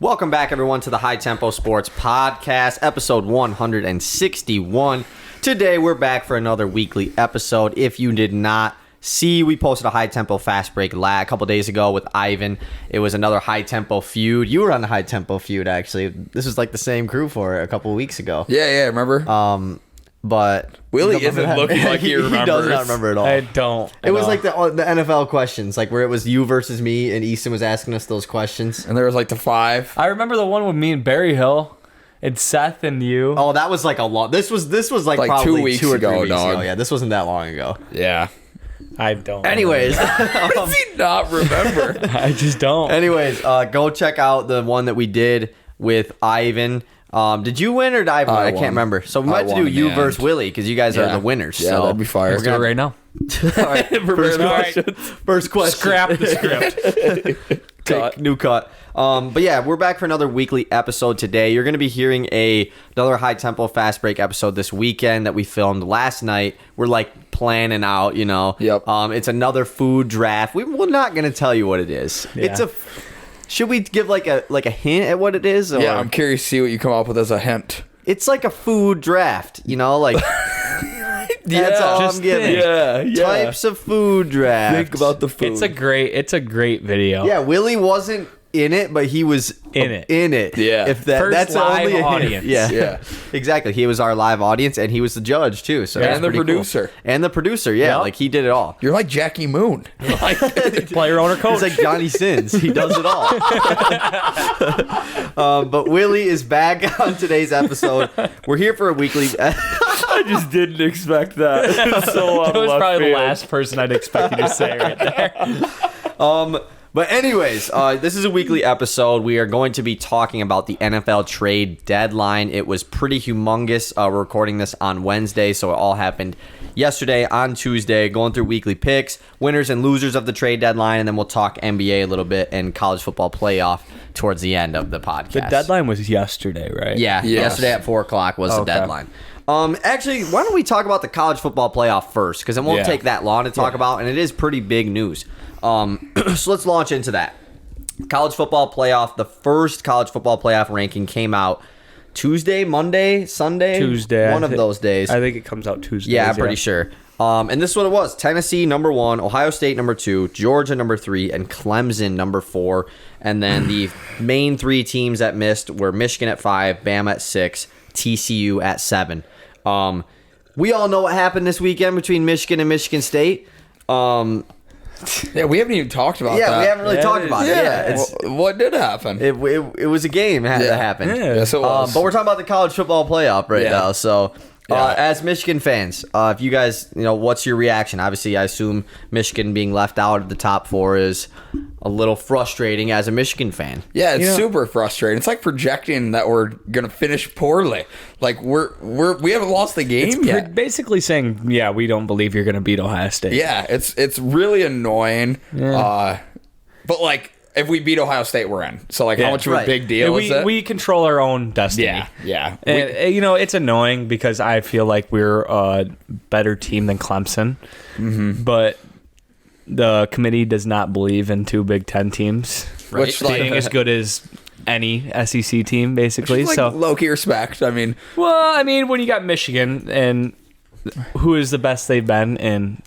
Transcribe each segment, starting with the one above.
Welcome back, everyone, to the High Tempo Sports Podcast, episode 161. Today, we're back for another weekly episode. If you did not see, we posted a High Tempo Fast Break a couple days ago with Ivan. It was another High Tempo feud. You were on the High Tempo feud, actually. This was like the same crew for it a couple of weeks ago. Yeah, remember? But Willy isn't looking like he remembers. He does not remember at all. I don't. It was like the NFL questions, like where it was you versus me, and Easton was asking us those questions. And there was like the 5. I remember the one with me and Barry Hill, and Seth and you. Oh, that was like a long. This was like probably 2 weeks 2 or 3 ago, weeks dog. ago. Yeah, this wasn't that long ago. Yeah. I don't. Anyways, How does he not remember? I just don't. go check out the one that we did with Ivan. Did you win or did I win? I can't remember. So we might have to do you versus Willy because you guys are the winners. Yeah, so that'd be fire. Let's do it right now. All right. First question. Scrap the script. New cut. But yeah, we're back for another weekly episode today. You're going to be hearing another High Tempo Fast Break episode this weekend that we filmed last night. We're like planning out, you know. Yep. It's another food draft. We're not going to tell you what it is. Yeah. Should we give like a hint at what it is? Or? Yeah, I'm curious to see what you come up with as a hint. It's like a food draft, you know, like that's all I'm giving. Yeah. Types of food draft. Think about the food. It's a great video. Yeah, Willy wasn't in it, but he was In it. Yeah. First That's live only a hint. audience. Yeah. Exactly. He was our live audience and he was the judge too. So that's And the pretty cool. producer. And the producer, yeah. Yep. Like he did it all. You're like Jackie Moon. Player, owner, coach. He's like Johnny Sins. He does it all. But Willy is back on today's episode. We're here for a weekly. I just didn't expect that. It's so That was probably the last person I'd expect you to say right there. But anyways, this is a weekly episode. We are going to be talking about the NFL trade deadline. It was pretty humongous. We're recording this on Wednesday, so it all happened yesterday on Tuesday, going through weekly picks, winners and losers of the trade deadline, and then we'll talk NBA a little bit and college football playoff towards the end of the podcast. The deadline was yesterday, right? Yeah, Yes. yesterday at 4 o'clock was the Okay. deadline. Actually, why don't we talk about the college football playoff first? Because it won't Yeah. take that long to talk about, and it is pretty big news. So let's launch into that. College football playoff. The first college football playoff ranking came out Tuesday, Monday, Sunday? Tuesday. One of those days. I think it comes out Tuesday. Yeah, I'm pretty sure. And this is what it was. Tennessee, number 1. Ohio State, number 2. Georgia, number 3. And Clemson, number 4. And then the main 3 teams that missed were Michigan at 5, Bama at 6, TCU at 7. We all know what happened this weekend between Michigan and Michigan State. Yeah, we haven't even talked about that. Yeah, we haven't really talked about it. Yeah, What did happen? it was a game that happened. Yeah. Yes, it was. But we're talking about the college football playoff right now. So, as Michigan fans, if you guys, what's your reaction? Obviously, I assume Michigan being left out of the top 4 is a little frustrating as a Michigan fan. Yeah, it's super frustrating. It's like projecting that we're gonna finish poorly. Like we haven't lost the game yet. Basically saying, yeah, we don't believe you're going to beat Ohio State. Yeah, it's really annoying. Yeah. But like if we beat Ohio State, we're in. So like, how much of a big deal is it? We control our own destiny. Yeah. And, it's annoying because I feel like we're a better team than Clemson. Mm-hmm. But the committee does not believe in 2 Big Ten teams Which being as good as any SEC team, basically. like So, low-key respect. I mean, when you got Michigan, and who is the best they've been in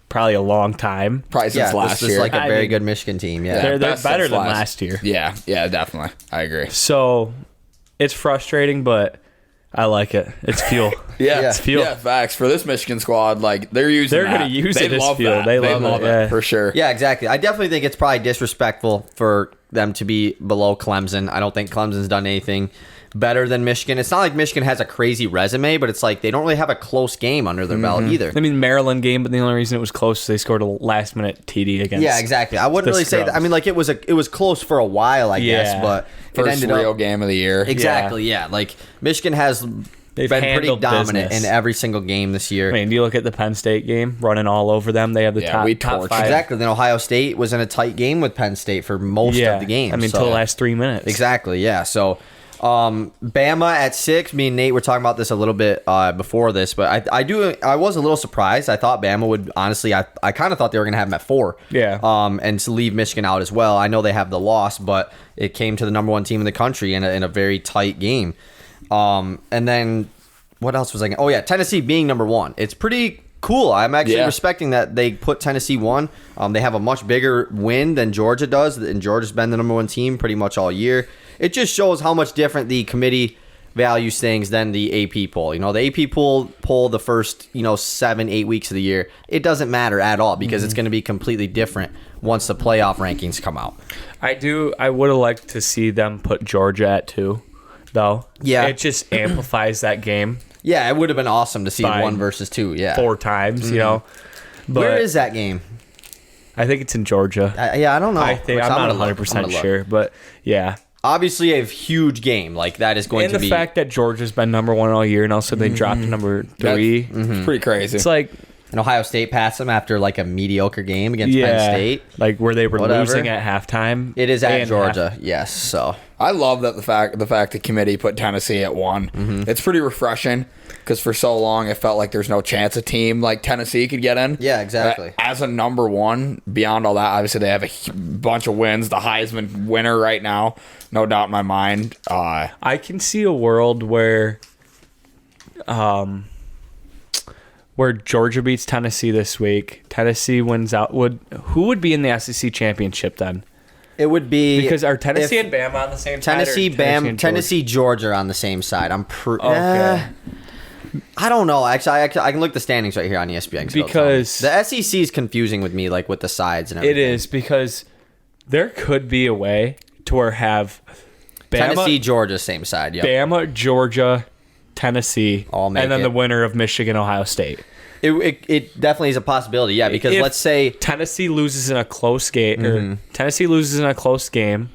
probably a long time. probably since last this is year. like a I very mean, good Michigan team. Yeah. They're best better since than last year. Yeah, definitely. I agree. So it's frustrating, but I like it. It's fuel. Yeah, It's fuel. Yeah, facts. For this Michigan squad, like they're using They're that. gonna use they it as love fuel. that. They love it, yeah. for sure. Yeah, exactly. I definitely think it's probably disrespectful for them to be below Clemson. I don't think Clemson's done anything better than Michigan. It's not like Michigan has a crazy resume, but it's like they don't really have a close game under their belt either. I mean, Maryland game, but the only reason it was close is they scored a last-minute TD against. Yeah, exactly. I wouldn't the really say that. I mean, like it was close for a while, I guess, Yeah. but First it ended real up game of the year. exactly. Yeah, like Michigan has They've been pretty handled dominant business. in every single game this year. I mean, do you look at the Penn State game, running all over them? They have the Yeah, we top torched 5. Exactly. Then Ohio State was in a tight game with Penn State for most of the game. I mean, so. until the last 3 minutes. Exactly, yeah. So, Bama at 6. Me and Nate were talking about this a little bit before this, but I was a little surprised. I thought Bama would, honestly, I kind of thought they were going to have them at 4. Yeah. And to leave Michigan out as well. I know they have the loss, but it came to the number 1 team in the country in a very tight game. And then what else was I going to... Oh, yeah, Tennessee being number 1. It's pretty cool. I'm actually respecting that they put Tennessee 1. They have a much bigger win than Georgia does, and Georgia's been the number 1 team pretty much all year. It just shows how much different the committee values things than the AP poll. You know, the AP poll the first, 7-8 weeks of the year, it doesn't matter at all because it's going to be completely different once the playoff rankings come out. I would have liked to see them put Georgia at 2, though. Yeah. It just amplifies that game. Yeah, it would have been awesome to see 1 versus 2. Yeah, 4 times, But where is that game? I think it's in Georgia. I don't know. I'm not 100% sure, but yeah. Obviously, a huge game like that is going to be. And the fact that Georgia's been number 1 all year, and also they dropped to number 3. It's pretty crazy. It's like... And Ohio State passed them after like a mediocre game against Penn State. Like where they were losing at halftime. It is at Georgia, yes. So I love that the fact the committee put Tennessee at 1. It's pretty refreshing because for so long it felt like there's no chance a team like Tennessee could get in. Yeah, exactly. As a number 1, beyond all that, obviously they have a bunch of wins. The Heisman winner right now, no doubt in my mind. I can see a world where Georgia beats Tennessee this week. Tennessee wins out. Who would be in the SEC championship then? it would be because are Tennessee and Bama on the same side? Tennessee, Georgia are on the same side. Okay. I don't know. Actually, I can look at the standings right here on ESPN. Because the SEC is confusing with me, like with the sides and everything. It is because there could be a way to where have Bama, Tennessee, Georgia, same side. Yep. Bama, Georgia, Tennessee, and then the winner of Michigan, Ohio State. It definitely is a possibility, yeah. Because if let's say Tennessee loses in a close game, or Tennessee loses in a close game,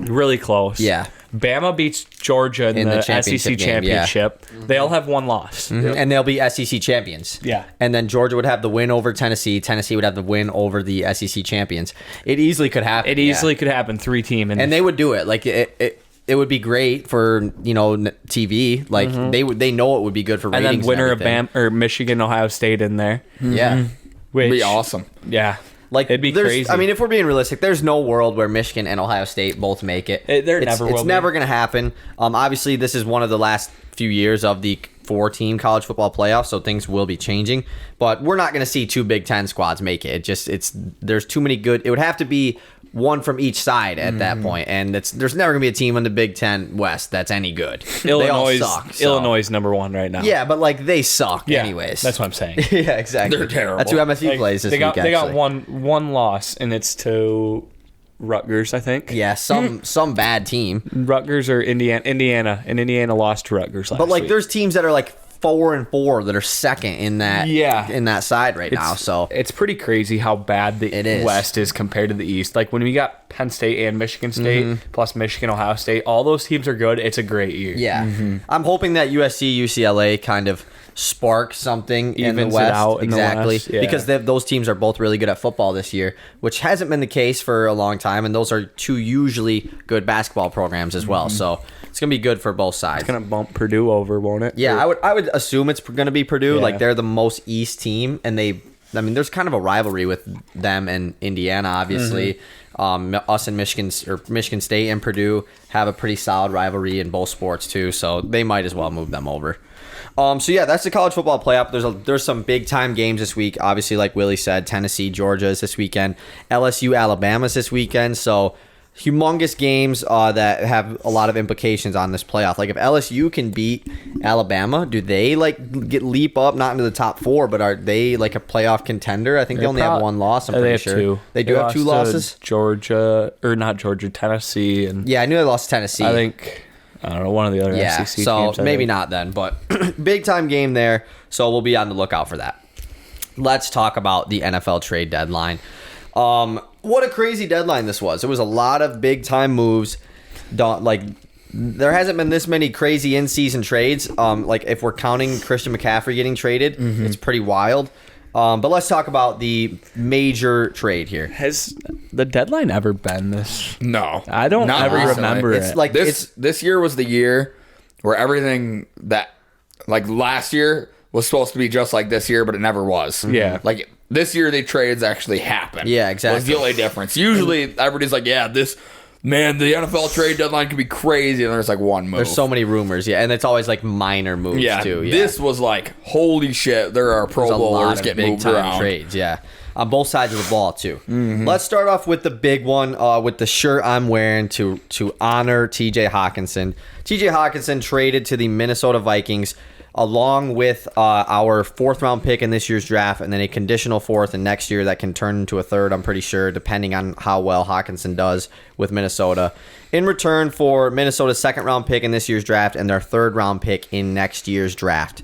really close. Yeah. Bama beats Georgia in the SEC championship. Yeah. They'll have one loss. And they'll be SEC champions. Yeah. And then Georgia would have the win over Tennessee. Tennessee would have the win over the SEC champions. It easily could happen. It easily could happen. 3-team. And they would do it. Like, it would be great for, TV. Like, they know it would be good for ratings. And then winner of Bama or Michigan, Ohio State in there. Yeah. Which, it'd be awesome. Yeah. Like, it'd be crazy. I mean, if we're being realistic, there's no world where Michigan and Ohio State both make it. It's never going to happen. Obviously, this is one of the last few years of the 4-team college football playoff, so things will be changing. But we're not going to see 2 Big Ten squads make it. There's too many good. It would have to be one from each side at that point, and there's never gonna be a team in the Big Ten West that's any good. Illinois they all suck. Illinois is number 1 right now. Yeah, but like they suck anyways. That's what I'm saying. Yeah, exactly. They're terrible. That's who MSU plays this week. They got one loss, and it's to Rutgers, I think. Yeah, some bad team. Rutgers or Indiana, and Indiana lost to Rutgers last week. There's teams that are like 4-4 that are second in that side right now. So it's pretty crazy how bad the West is compared to the East. Like when we got Penn State and Michigan State plus Michigan, Ohio State, all those teams are good. It's a great year. Yeah, I'm hoping that USC, UCLA kind of spark something in the West. Exactly, because those teams are both really good at football this year, which hasn't been the case for a long time, and those are 2 usually good basketball programs as well. So it's gonna be good for both sides. It's gonna bump Purdue over, won't it? Yeah, I would assume it's gonna be Purdue. Yeah. Like they're the most East team, and there's kind of a rivalry with them and Indiana, obviously. Us and Michigan State and Purdue have a pretty solid rivalry in both sports too, so they might as well move them over. So yeah, that's the college football playoff. There's some big time games this week. Obviously, like Willy said, Tennessee, Georgia is this weekend. LSU, Alabama is this weekend. So humongous games that have a lot of implications on this playoff. Like if LSU can beat Alabama, do they leap up not into the top 4, but are they like a playoff contender? I think they only have 1 loss. I'm pretty sure 2. They do have 2 losses. Tennessee, and yeah, I knew they lost to Tennessee. I think. I don't know, one of the other SEC teams. So maybe not then, but big time game there. So we'll be on the lookout for that. Let's talk about the NFL trade deadline. What a crazy deadline this was. It was a lot of big time moves. There hasn't been this many crazy in-season trades. Like if we're counting Christian McCaffrey getting traded, it's pretty wild. But let's talk about the major trade here. Has the deadline ever been this? No, I don't not ever recently. remember It's it. like This year was the year where everything that like last year was supposed to be just like this year, but it never was. Yeah. Like this year, the trades actually happened. Yeah, exactly. Was the only difference. Usually, everybody's like, yeah, the NFL trade deadline could be crazy, and there's like one move. There's so many rumors, yeah, and it's always like minor moves too. Yeah, This was like, holy shit, there are Pro There's a lot Bowlers of getting big moved time around. trades, yeah, on both sides of the ball too. Let's start off with the big one, with the shirt I'm wearing to honor T.J. Hawkinson. T.J. Hawkinson traded to the Minnesota Vikings along with our 4th round pick in this year's draft, and then a conditional 4th in next year that can turn into a 3rd, I'm pretty sure, depending on how well Hawkinson does with Minnesota. In return for Minnesota's 2nd round pick in this year's draft and their 3rd round pick in next year's draft.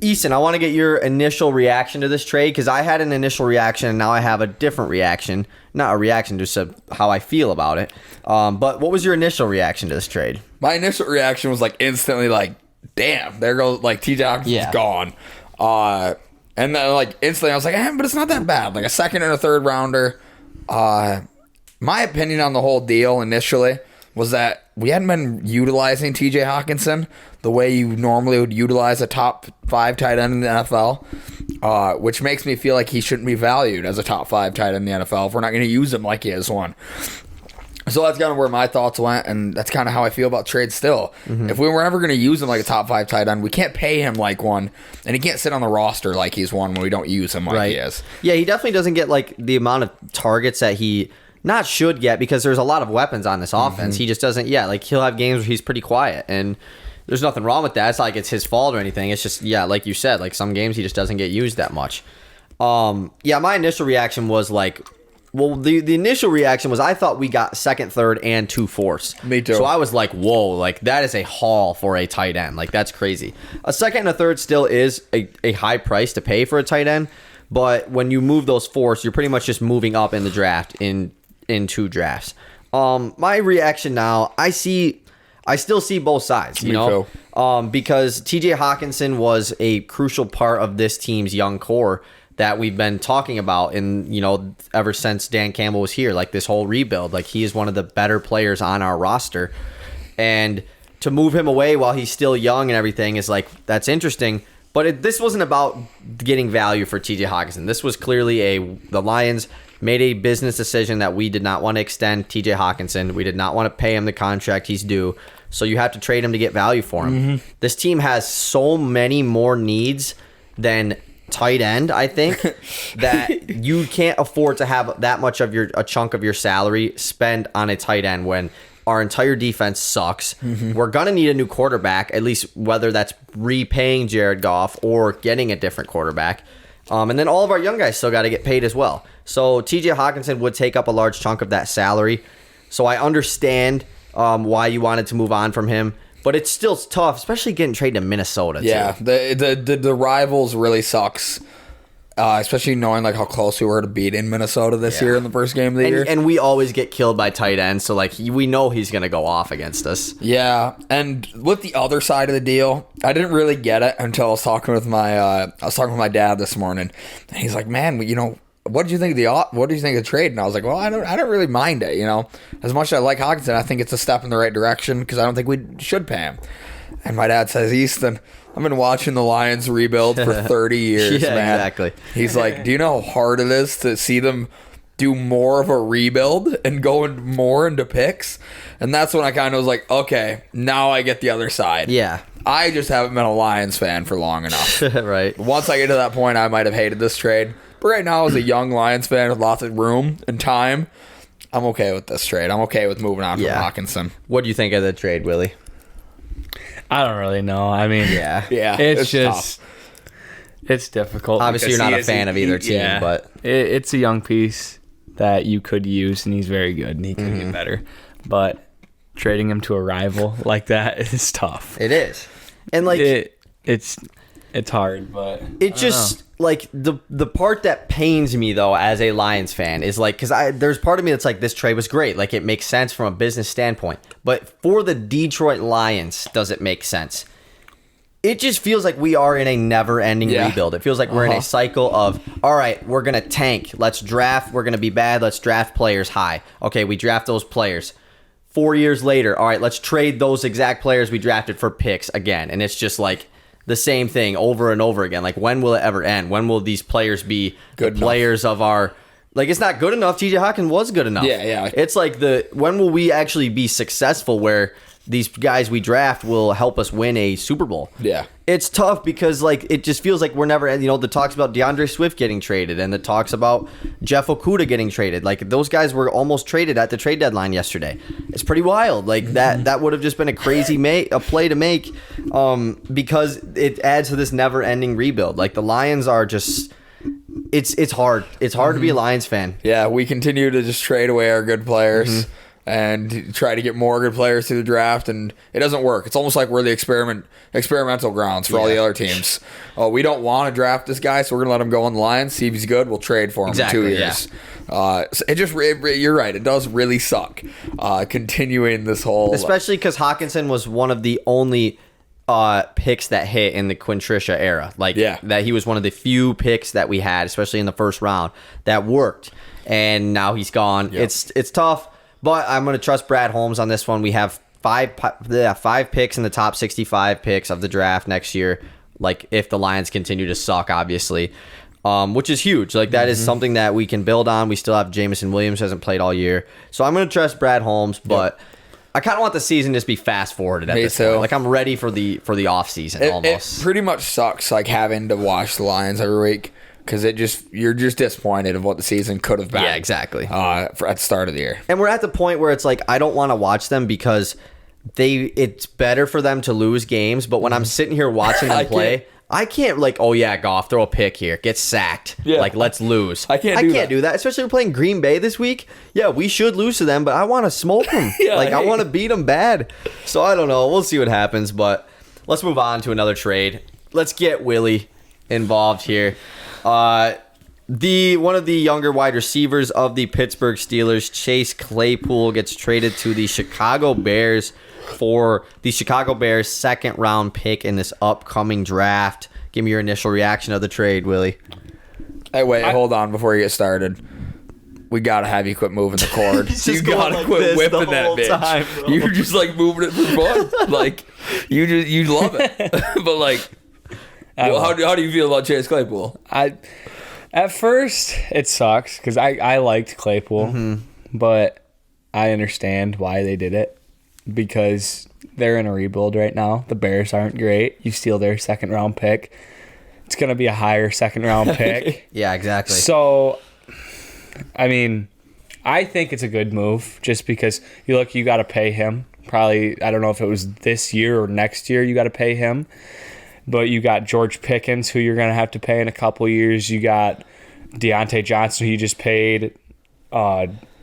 Easton, I want to get your initial reaction to this trade, because I had an initial reaction and now I have a different reaction. Not a reaction, just how I feel about it. But what was your initial reaction to this trade? My initial reaction was like instantly like, damn, there goes like T.J. Hawkinson's gone. And then like instantly I was like, but it's not that bad. Like a 2nd and a 3rd rounder. My opinion on the whole deal initially was that we hadn't been utilizing T.J. Hawkinson the way you normally would utilize a top 5 tight end in the NFL, which makes me feel like he shouldn't be valued as a top 5 tight end in the NFL if we're not going to use him like he is one. So that's kind of where my thoughts went, and that's kind of how I feel about trades still. If we were ever going to use him like a top 5 tight end, we can't pay him like one, and he can't sit on the roster like he's one when we don't use him like he is. Yeah, he definitely doesn't get like the amount of targets that he not should get, because there's a lot of weapons on this offense. He just doesn't, like he'll have games where he's pretty quiet, and there's nothing wrong with that. It's not like it's his fault or anything. It's just, like you said, like some games he just doesn't get used that much. My initial reaction was like, well, the initial reaction was I thought we got 2nd, 3rd, and 2 4ths. Me too. So I was like, whoa, like that is a haul for a tight end. Like that's crazy. A 2nd and a 3rd still is a high price to pay for a tight end, but when you move those 4ths, you're pretty much just moving up in the draft in 2 drafts. My reaction now, I still see both sides, you know, because TJ Hawkinson was a crucial part of this team's young core that we've been talking about ever since Dan Campbell was here, like this whole rebuild. Like he is one of the better players on our roster, and to move him away while he's still young and everything is like, that's interesting. But this wasn't about getting value for TJ Hawkinson. This was clearly the Lions made a business decision that we did not want to extend TJ Hawkinson. We did not want to pay him the contract he's due. So you have to trade him to get value for him. This team has so many more needs than tight end, I think, that you can't afford to have that much of a chunk of your salary spent on a tight end when our entire defense sucks. We're going to need a new quarterback, at least whether that's repaying Jared Goff or getting a different quarterback. And then all of our young guys still got to get paid as well. So TJ Hawkinson would take up a large chunk of that salary. So I understand why you wanted to move on from him. But it's still tough, especially getting traded to Minnesota. Yeah, too. the rivals really sucks, especially knowing like how close we were to beating Minnesota this year in the first game of the year. And we always get killed by tight ends, so like we know he's gonna go off against us. Yeah, and with the other side of the deal, I didn't really get it until I was talking with my dad this morning, and he's like, "Man, what did you think of the trade?" And I was like, "Well, I don't really mind it. As much as I like Hawkinson, I think it's a step in the right direction because I don't think we should pay him." And my dad says, "Easton, I've been watching the Lions rebuild for 30 years, Yeah, man." exactly. He's like, "Do you know how hard it is to see them do more of a rebuild and go more into picks?" And that's when I kind of was like, "Okay, now I get the other side." Yeah. I just haven't been a Lions fan for long enough. Right. Once I get to that point, I might have hated this trade. But right now, as a young Lions fan with lots of room and time, I'm okay with this trade. I'm okay with moving on from Hawkinson. What do you think of the trade, Willie? I don't really know. I mean, Yeah, it's just tough. It's difficult. Obviously, you're because not a fan of either team, but it's a young piece that you could use, and he's very good, and he could get better. But trading him to a rival like that is tough. it is. And like it's hard, but it just like the part that pains me though as a Lions fan is like, because there's part of me that's like, this trade was great, like it makes sense from a business standpoint, but for the Detroit Lions, does it make sense? it just feels like we are in a never-ending rebuild. It feels like we're in a cycle of, all right, we're going to tank. Let's draft. We're going to be bad. Let's draft players high. Okay, we draft those players. 4 years later, all right, let's trade those exact players we drafted for picks again. And it's just like the same thing over and over again. Like, when will it ever end? When will these players be good players of our... Like, it's not good enough. TJ Hawkins was good enough. Yeah. It's like when will we actually be successful where these guys we draft will help us win a Super Bowl? Yeah. It's tough because, like, it just feels like we're never, the talks about DeAndre Swift getting traded and the talks about Jeff Okudah getting traded. Like, those guys were almost traded at the trade deadline yesterday. It's pretty wild. Like, that would have just been a crazy a play to make because it adds to this never-ending rebuild. Like, the Lions are just... It's hard. It's hard to be a Lions fan. Yeah, we continue to just trade away our good players and try to get more good players through the draft, and it doesn't work. It's almost like we're the experimental grounds for all the other teams. Oh, we don't want to draft this guy, so we're going to let him go on the Lions, see if he's good. We'll trade for him in 2 years. So you're right. It does really suck continuing this whole... Especially because Hawkinson was one of the only... picks that hit in the Quintricia era. That he was one of the few picks that we had, especially in the first round, that worked. And now he's gone. Yep. It's tough, but I'm going to trust Brad Holmes on this one. We have five picks in the top 65 picks of the draft next year, like if the Lions continue to suck, obviously, which is huge. Like, that is something that we can build on. We still have Jameson Williams, who hasn't played all year. So I'm going to trust Brad Holmes, but... I kind of want the season to just be fast forwarded at this point. Like, I'm ready for the off season almost. It pretty much sucks, like, having to watch the Lions every week because you're just disappointed of what the season could have been. Yeah, exactly. At the start of the year, and we're at the point where it's like I don't want to watch them because it's better for them to lose games. But when I'm sitting here watching them play. I can't, like, oh yeah, Goff, throw a pick here, get sacked. Yeah. Like, let's lose. I can't do that. Especially we're playing Green Bay this week. Yeah, we should lose to them, but I want to smoke them. I want to beat them bad. So I don't know. We'll see what happens, but let's move on to another trade. Let's get Willy involved here. One of the younger wide receivers of the Pittsburgh Steelers, Chase Claypool, gets traded to the Chicago Bears for the Chicago Bears' second-round pick in this upcoming draft. Give me your initial reaction of the trade, Willy. Hey, wait, hold on before you get started. We gotta have you quit moving the cord. You gotta quit whipping that bitch. Time, you're just like moving it for fun. Like you love it. But like, how do you feel about Chase Claypool? At first it sucks because I liked Claypool, but I understand why they did it. Because they're in a rebuild right now. The Bears aren't great. You steal their second-round pick. It's going to be a higher second-round pick. Yeah, exactly. So, I mean, I think it's a good move just because, you got to pay him. Probably, I don't know if it was this year or next year you got to pay him. But you got George Pickens, who you're going to have to pay in a couple years. You got Deontay Johnson, who you just paid.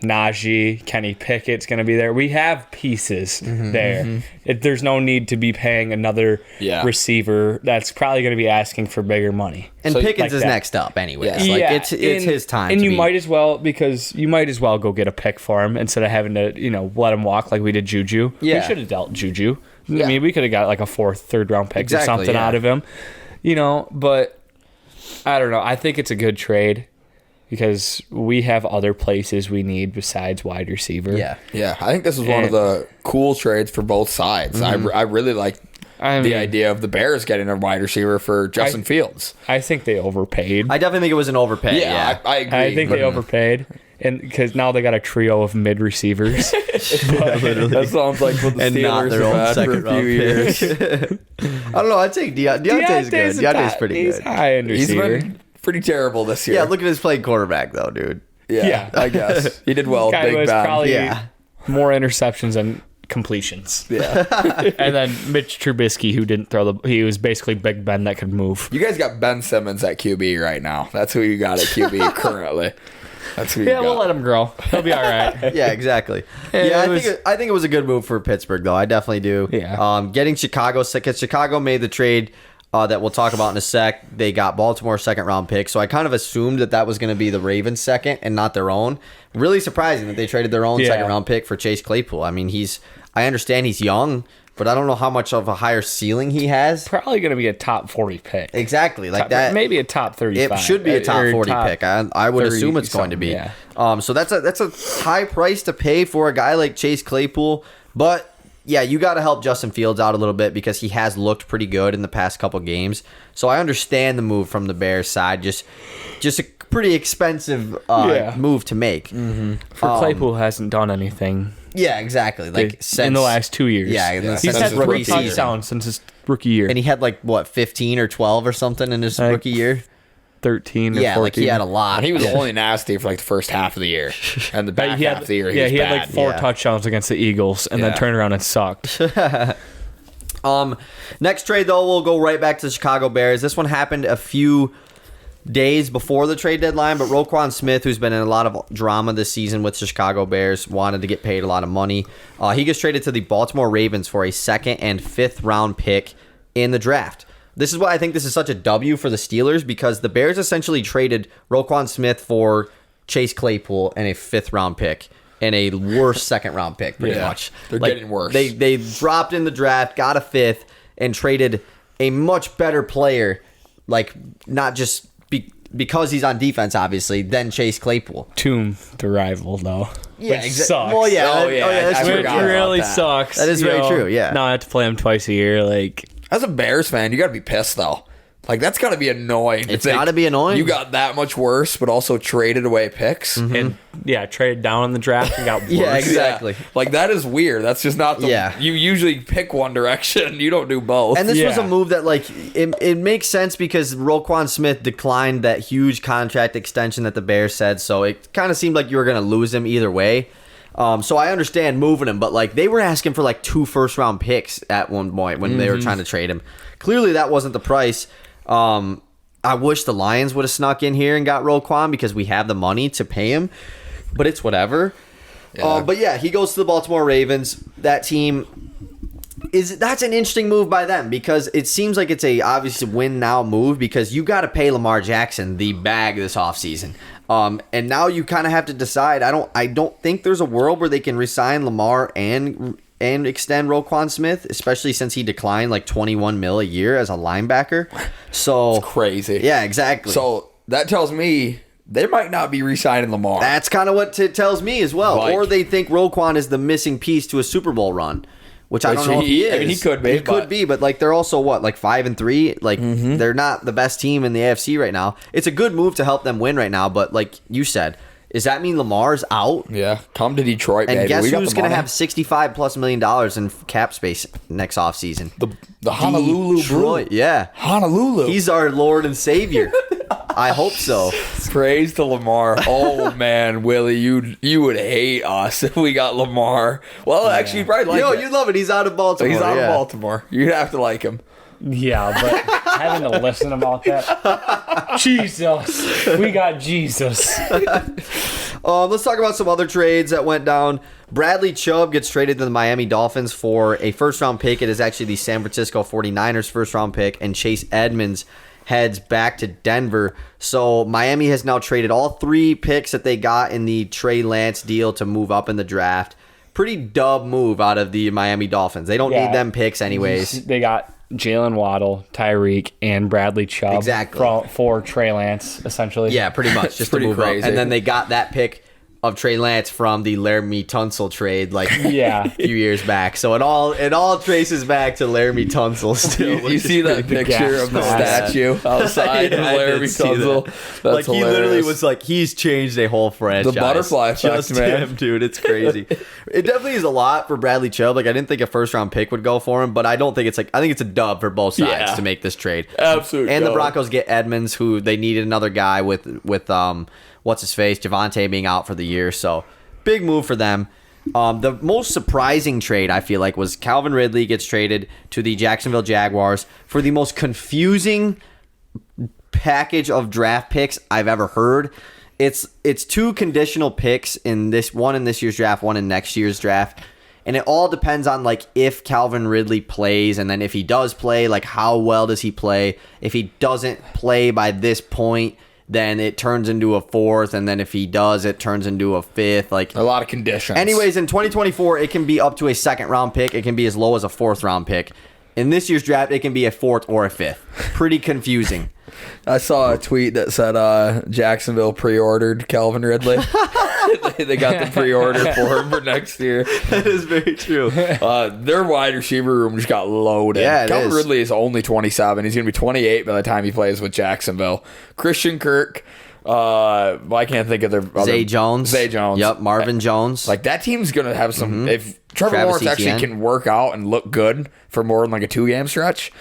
Najee, Kenny Pickett's going to be there. We have pieces there. There's no need to be paying another receiver that's probably going to be asking for bigger money. And so, Pickens is next up anyways. Yeah. It's his time. And might as well, because you might as well go get a pick for him instead of having to, let him walk like we did Juju. Yeah. We should have dealt Juju. Yeah. I mean, we could have got like a third round pick or something out of him. But I don't know. I think it's a good trade. Because we have other places we need besides wide receiver. Yeah. I think this is one of the cool trades for both sides. I really like the idea of the Bears getting a wide receiver for Justin Fields. I think they overpaid. I definitely think it was an overpay. Yeah. I agree. I think they overpaid. And because now they got a trio of mid receivers. That sounds like what the Steelers have had for a few years. I don't know. I'd take Deontay's good. Deontay's pretty good. He's high-end receiver. He's been pretty terrible this year. Yeah, look at his playing quarterback, though, dude. Yeah. I guess. He did well. Guy Big was Ben. Probably more interceptions than completions. Yeah. And then Mitch Trubisky, who didn't he was basically Big Ben that could move. You guys got Ben Simmons at QB right now. That's who you got at QB currently. That's who you got. We'll let him grow. He'll be all right. Yeah, exactly. I think it was a good move for Pittsburgh, though. I definitely do. Yeah. Getting Chicago, because Chicago made the trade that we'll talk about in a sec. They got Baltimore second-round pick, so I kind of assumed that was going to be the Ravens' second and not their own. Really surprising that they traded their own second-round pick for Chase Claypool. I mean, I understand he's young, but I don't know how much of a higher ceiling he has. Probably going to be a top 40 pick. Exactly, like top, that. Maybe a top 35. It should be a top 40 pick. I would assume it's going to be. Yeah. So that's a high price to pay for a guy like Chase Claypool, but. Yeah, you got to help Justin Fields out a little bit because he has looked pretty good in the past couple games. So I understand the move from the Bears side. Just a pretty expensive move to make. Mm-hmm. For Claypool hasn't done anything. Yeah, exactly. Like in the last 2 years. Yeah, he's had 3 touchdowns since his rookie year. And he had 15 or 12 or something in his rookie year. 13 or 14. Like he had a lot. And he was only nasty for the first half of the year. And the back half of the year, he was had 4 touchdowns against the Eagles and then turned around and sucked. Next trade, though, we'll go right back to the Chicago Bears. This one happened a few days before the trade deadline, but Roquan Smith, who's been in a lot of drama this season with the Chicago Bears, wanted to get paid a lot of money. He gets traded to the Baltimore Ravens for a 2nd and 5th round pick in the draft. This is why I think this is such a W for the Steelers, because the Bears essentially traded Roquan Smith for Chase Claypool and a 5th round pick and a worse 2nd round pick, pretty much. They're getting worse. They dropped in the draft, got a 5th, and traded a much better player, not just because he's on defense, obviously, than Chase Claypool. Tomb, the rival, though. Yeah, exactly. Well, yeah. That's true. It really sucks. That is very true, yeah. Now I have to play him twice a year, As a Bears fan, you got to be pissed, though. That's got to be annoying. It's got to be annoying. You got that much worse, but also traded away picks. Mm-hmm. And, traded down in the draft and got worse. Yeah, exactly. Yeah. That is weird. That's just not the... Yeah. You usually pick one direction. You don't do both. And this was a move that, it makes sense because Roquan Smith declined that huge contract extension that the Bears said, so it kind of seemed like you were going to lose him either way. So I understand moving him, but they were asking for 2 first-round picks at one point when they were trying to trade him. Clearly, that wasn't the price. I wish the Lions would have snuck in here and got Roquan because we have the money to pay him, but it's whatever. Yeah. But yeah, he goes to the Baltimore Ravens. That team that's an interesting move by them because it seems like it's a obviously win now move because you got to pay Lamar Jackson the bag this offseason. And now you kind of have to decide. I don't think there's a world where they can re-sign Lamar and extend Roquan Smith, especially since he declined $21 million a year as a linebacker. So it's crazy. Yeah, exactly. So that tells me they might not be re-signing Lamar. That's kind of what it tells me as well. Or they think Roquan is the missing piece to a Super Bowl run. Which I don't know if he is. I mean, he could be. He could be, but they're also 5-3. They're not the best team in the AFC right now. It's a good move to help them win right now, but like you said, does that mean Lamar's out? Yeah, come to Detroit, and baby. Guess who's going to have $65+ million in cap space next offseason? The Honolulu Detroit, Blue. yeah, Honolulu. He's our Lord and Savior. I hope so. Praise to Lamar. Oh man, Willie, you would hate us if we got Lamar. Well, actually, you probably like it. You'd love it. He's out of Baltimore. He's out of Baltimore. You'd have to like him. Yeah, but having to listen about that. Jesus. We got Jesus. Let's talk about some other trades that went down. Bradley Chubb gets traded to the Miami Dolphins for a first-round pick. It is actually the San Francisco 49ers first-round pick, and Chase Edmonds heads back to Denver. So Miami has now traded all 3 picks that they got in the Trey Lance deal to move up in the draft. Pretty dub move out of the Miami Dolphins. They don't need them picks anyways. They got Jalen Waddle, Tyreek, and Bradley Chubb exactly for Trey Lance, essentially. Yeah, pretty much. Just to move crazy. Up. And then they got that pick of Trey Lance from the Laramie Tunsil trade a few years back. So it all traces back to Laramie Tunsil still. You see that picture of the statue outside of Laramie Tunsil? That's he literally was he's changed a whole franchise. The butterfly effect, man. Him, dude. It's crazy. It definitely is a lot for Bradley Chubb. I didn't think a first round pick would go for him, but I don't think it's I think it's a dub for both sides to make this trade. Absolutely. And the Broncos get Edmonds, who they needed another guy with what's his face, Javonte being out for the year. So big move for them. The most surprising trade, I feel like, was Calvin Ridley gets traded to the Jacksonville Jaguars for the most confusing package of draft picks I've ever heard. It's 2 conditional picks in this year's draft, one in next year's draft. And it all depends on if Calvin Ridley plays, and then if he does play, how well does he play? If he doesn't play by this point, then it turns into a fourth, and then if he does, it turns into a fifth. Like a lot of conditions. Anyways, in 2024, it can be up to a second-round pick. It can be as low as a fourth-round pick. In this year's draft, it can be a fourth or a fifth. Pretty confusing. I saw a tweet that said Jacksonville pre-ordered Calvin Ridley. They got the pre-order for him for next year. That is very true. Their wide receiver room just got loaded. Yeah, Calvin Ridley is only 27. He's going to be 28 by the time he plays with Jacksonville. Christian Kirk. I can't think of their other. Zay Jones. Yep, Marvin Jones. Like, that team's going to have some. If Trevor Lawrence actually can work out and look good for more than like a 2-game stretch,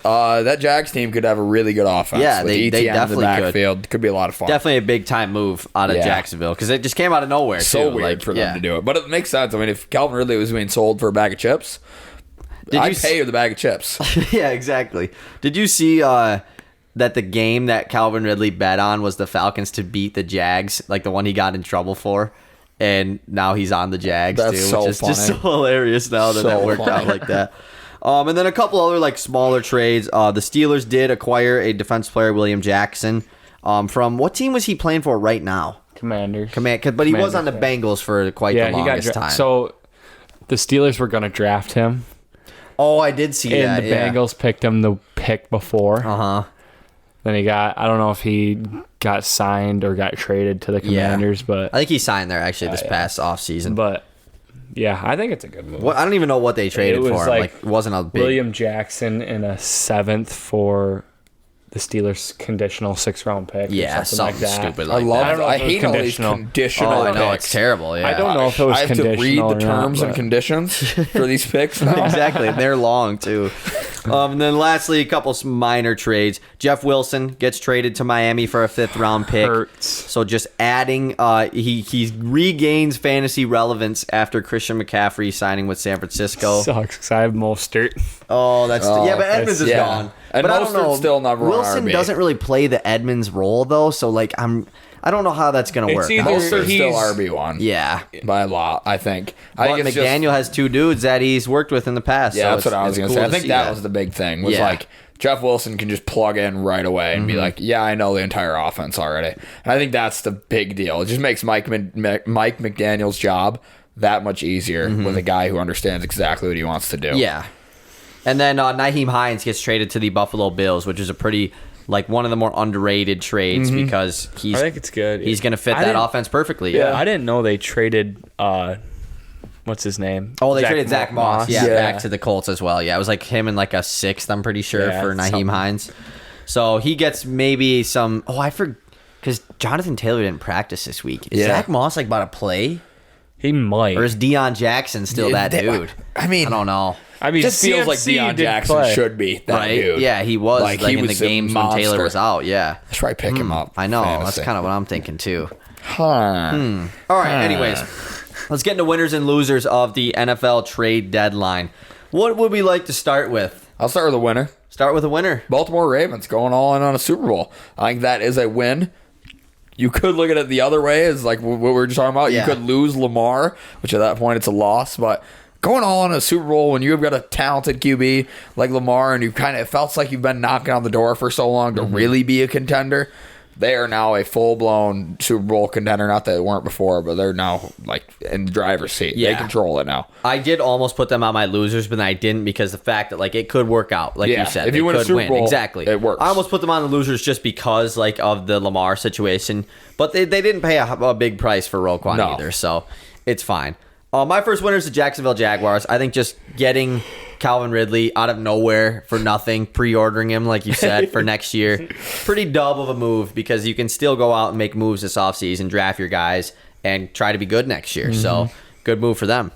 that Jags team could have a really good offense. Yeah, with they definitely in the backfield. Could be a lot of fun. Definitely a big time move out of Jacksonville because it just came out of nowhere. So too. weird for them to do it, but it makes sense. I mean, if Calvin Ridley was being sold for a bag of chips, I'd pay you the bag of chips. Yeah, exactly. Did you see that the game that Calvin Ridley bet on was the Falcons to beat the Jags, like the one he got in trouble for? And now he's on the Jags, That's too, so which is funny. just so hilarious now that worked out like that. And then a couple other like smaller trades. The Steelers did acquire a defense player, William Jackson, from what team was he playing for right now? Commanders. But he was on the Bengals for quite the longest time. So the Steelers were going to draft him. Oh, I did see that. And the Bengals picked him the pick before. Uh-huh. Then I don't know if he got signed or got traded to the Commanders, but I think he signed there actually this past offseason. But yeah, I think it's a good move. Well, I don't even know what they traded for. Like, it wasn't a big... William Jackson in a 7th for the Steelers' conditional 6th-round pick. Yeah, or something like that. stupid like that. I hate all these conditional I know, picks. It's terrible. Yeah. I don't know if it was I have to conditional read the or not, terms and but- conditions for these picks now. Exactly, and they're long too. And then lastly, a couple minor trades. Jeff Wilson gets traded to Miami for a 5th-round pick. Hurts. So just adding, he regains fantasy relevance after Christian McCaffrey signing with San Francisco. Sucks because I have Mostert. Oh, but Edmonds is gone. And but I don't know. still number one Wilson RB. doesn't really play the Edmonds role though, so like I don't know how that's gonna work. either- Mostert's still he's- RB1. Yeah. By a lot, I think. But I think it's McDaniel has 2 dudes that he's worked with in the past. Yeah, so that's what I was going to cool say. I think see that was the big thing. Was Yeah. like Jeff Wilson can just plug in right away and be like, "Yeah, I know the entire offense already." And I think that's the big deal. It just makes Mike McDaniel's job that much easier with a guy who understands exactly what he wants to do. Yeah. And then Nyheim Hines gets traded to the Buffalo Bills, which is a pretty, like, one of the more underrated trades because I think it's good. he's going to fit that offense perfectly. Yeah, I didn't know they traded. What's his name? Oh, they traded Zach Moss. Yeah, Yeah. back to the Colts as well. Yeah, it was like him and like a 6th, I'm pretty sure, Yeah, for Nyheim something. Hines. So he gets maybe some. Oh, I forgot. Because Jonathan Taylor didn't practice this week. Is Zach Moss like about to play? He might. Or is Deion Jackson still that dude? I mean, I don't know. I mean, just feels like CMC Deion did Jackson play. should be that Right? dude. Yeah, he was like he in the was a games when Taylor monster. was out. Yeah. Let's try pick him up. I know. Fantasy. That's kind of what I'm thinking too. Huh. All right. Anyways, let's get into winners and losers of the NFL trade deadline. What would we like to start with? I'll start with a winner. Start with a winner. Baltimore Ravens going all in on a Super Bowl. I think that is a win. You could look at it the other way, as like what we were just talking about. Yeah. You could lose Lamar, which at that point it's a loss. But going all in a Super Bowl when you've got a talented QB like Lamar and you kind of it felt like you've been knocking on the door for so long to really be a contender. They are now a full-blown Super Bowl contender. Not that they weren't before, but they're now like in the driver's seat. Yeah. They control it now. I did almost put them on my losers, but then I didn't because the fact that like it could work out, like Yeah, you said, if you they win a could Super win. Bowl, Exactly, it works. I almost put them on the losers just because like of the Lamar situation, but they didn't pay a big price for Roquan No. either, so it's fine. My first winner is the Jacksonville Jaguars. I think just getting Calvin Ridley out of nowhere for nothing, pre-ordering him, like you said, for next year. Pretty dub of a move because you can still go out and make moves this offseason, draft your guys, and try to be good next year. So, good move for them.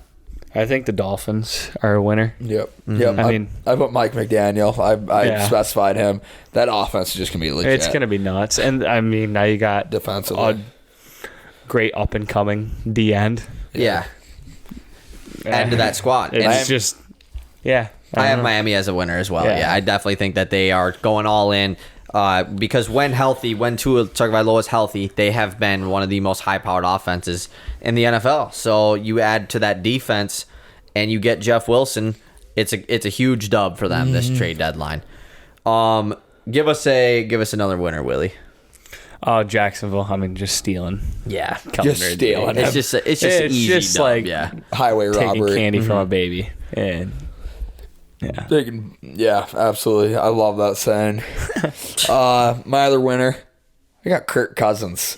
I think the Dolphins are a winner. Yep. Yep. I mean- I put Mike McDaniel. I Yeah. specified him. That offense is just gonna be legit. It's going to be nuts. And I mean, now you got defensively. a great up and coming D end. Yeah. Add to that squad. It's And just, yeah. I have don't know. Miami as a winner as well. Yeah. Yeah, I definitely think that they are going all in because when healthy, when Tua Tagovailoa is healthy, they have been one of the most high-powered offenses in the NFL. So you add to that defense and you get Jeff Wilson, it's a huge dub for them this trade deadline. Give us another winner, Willie. Jacksonville. I mean, just stealing. Yeah, just stealing. It's just easy. Just dub, like highway taking robbery. candy from a baby, and yeah, absolutely. I love that saying. My other winner, I got Kirk Cousins.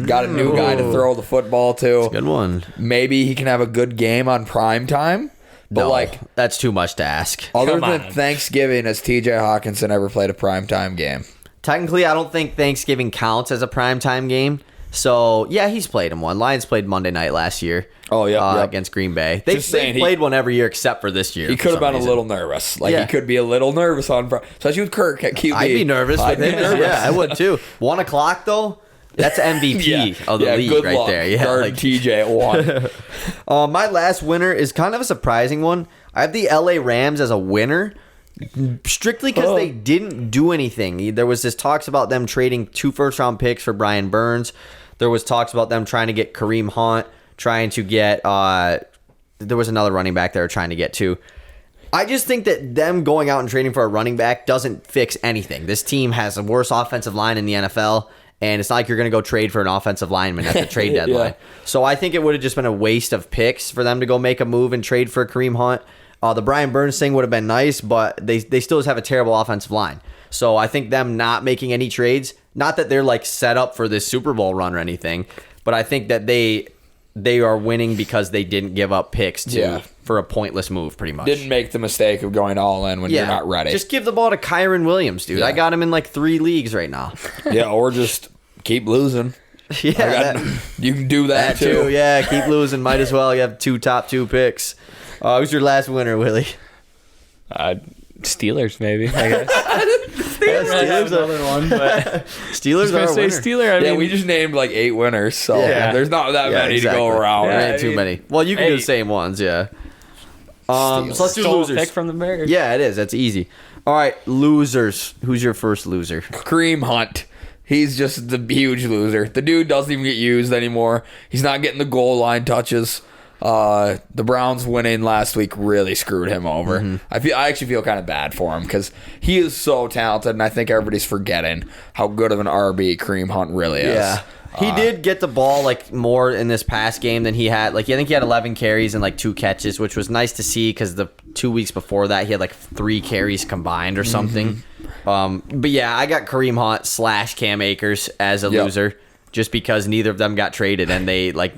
Got a new guy to throw the football to. Good one. Maybe he can have a good game on prime time. But no, that's too much to ask. Other than Thanksgiving, has TJ Hawkinson ever played a primetime game? Technically, I don't think Thanksgiving counts as a primetime game. So, yeah, he's played in one. Lions played Monday night last year. Oh, yeah. Against Green Bay. They played one every year except for this year. He could have been a little nervous. He could be a little nervous on Friday. Especially with Kirk at QB. I'd be nervous with him. Yeah, I would too. 1 o'clock, though? That's MVP of the league right there. Yeah, guarding TJ at 1. My last winner is kind of a surprising one. I have the LA Rams as a winner, strictly because they didn't do anything. There was this talks about them trading 2 first-round picks for Brian Burns. There was talks about them trying to get Kareem Hunt, trying to get there was another running back they were trying to get too. I just think that them going out and trading for a running back doesn't fix anything. This team has the worst offensive line in the NFL. And it's not like you're going to go trade for an offensive lineman at the trade deadline. So I think it would have just been a waste of picks for them to go make a move and trade for Kareem Hunt. The Brian Burns thing would have been nice, but they still just have a terrible offensive line. So I think them not making any trades, not that they're like set up for this Super Bowl run or anything, but I think that they are winning because they didn't give up picks for a pointless move, pretty much. Didn't make the mistake of going all in when you're not ready. Just give the ball to Kyron Williams, dude. I got him in like 3 leagues right now. Or just keep losing. You can do that too. Yeah, keep losing. Might as well. You have top 2 picks. Who's your last winner, Willie? Steelers, maybe. I guess. Steelers another one, but Steelers are a winner. Steeler. We just named like 8 winners, so there's not that many to go around. There ain't too many. Well, you can do the same ones, yeah. So let's do losers. Pick from the Bears. Yeah, it is. That's easy. All right, losers. Who's your first loser? Kareem Hunt. He's just the huge loser. The dude doesn't even get used anymore. He's not getting the goal line touches. The Browns winning last week really screwed him over. Mm-hmm. I actually feel kind of bad for him because he is so talented, and I think everybody's forgetting how good of an RB Kareem Hunt really is. Yeah. He did get the ball like more in this past game than he had. Like I think he had 11 carries and like 2 catches, which was nice to see because the 2 weeks before that he had like 3 carries combined or something. But yeah, I got Kareem Hunt / Cam Akers as a loser just because neither of them got traded and they like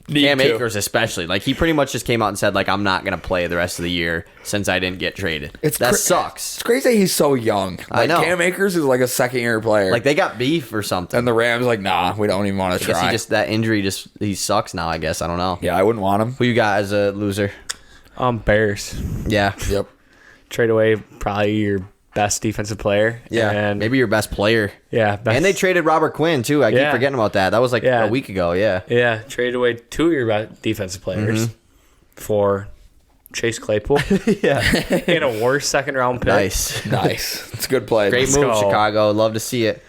Cam Akers especially. Like he pretty much just came out and said like I'm not gonna play the rest of the year since I didn't get traded. That sucks. It's crazy he's so young. Like, I know. Cam Akers is like a 2nd-year player. Like they got beef or something. And the Rams like, nah, we don't even want to try. That injury he sucks now, I guess. I don't know. Yeah, I wouldn't want him. Who you got as a loser? Bears. Yeah. Yep. Trade away probably your best defensive player. Yeah. And maybe your best player. Yeah. And they traded Robert Quinn too. I keep forgetting about that. That was like a week ago. Yeah. Yeah. Traded away 2 of your defensive players for Chase Claypool. In a worse 2nd-round pick. Nice. It's a good play. Great move, Chicago. Love to see it.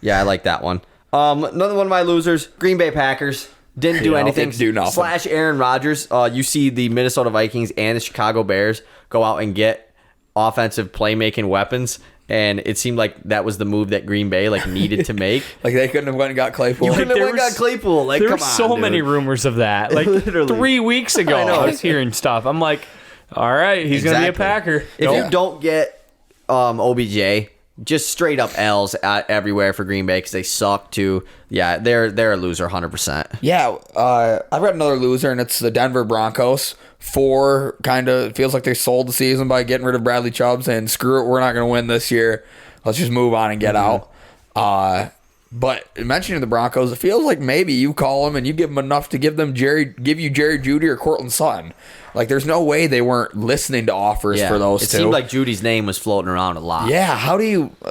Yeah, I like that one. Another one of my losers, Green Bay Packers. Didn't do anything. Didn't do nothing. / Aaron Rodgers. You see the Minnesota Vikings and the Chicago Bears go out and get offensive playmaking weapons, and it seemed like that was the move that Green Bay like needed to make. Like they couldn't have went and got Claypool. You couldn't have went and got Claypool. Like, there come were on, so many rumors of that. Like literally 3 weeks ago, I was hearing stuff. I'm like, all right, he's gonna be a Packer. If you don't get OBJ, just straight up L's everywhere for Green Bay because they suck too. Yeah, they're a loser 100%. Yeah, I've got another loser, and it's the Denver Broncos. Kind of feels like they sold the season by getting rid of Bradley Chubb and screw it, we're not going to win this year. Let's just move on and get out. But mentioning the Broncos, it feels like maybe you call them and you give them enough to give you Jerry Jeudy or Courtland Sutton. Like there's no way they weren't listening to offers for those two. It seemed like Judy's name was floating around a lot. Yeah,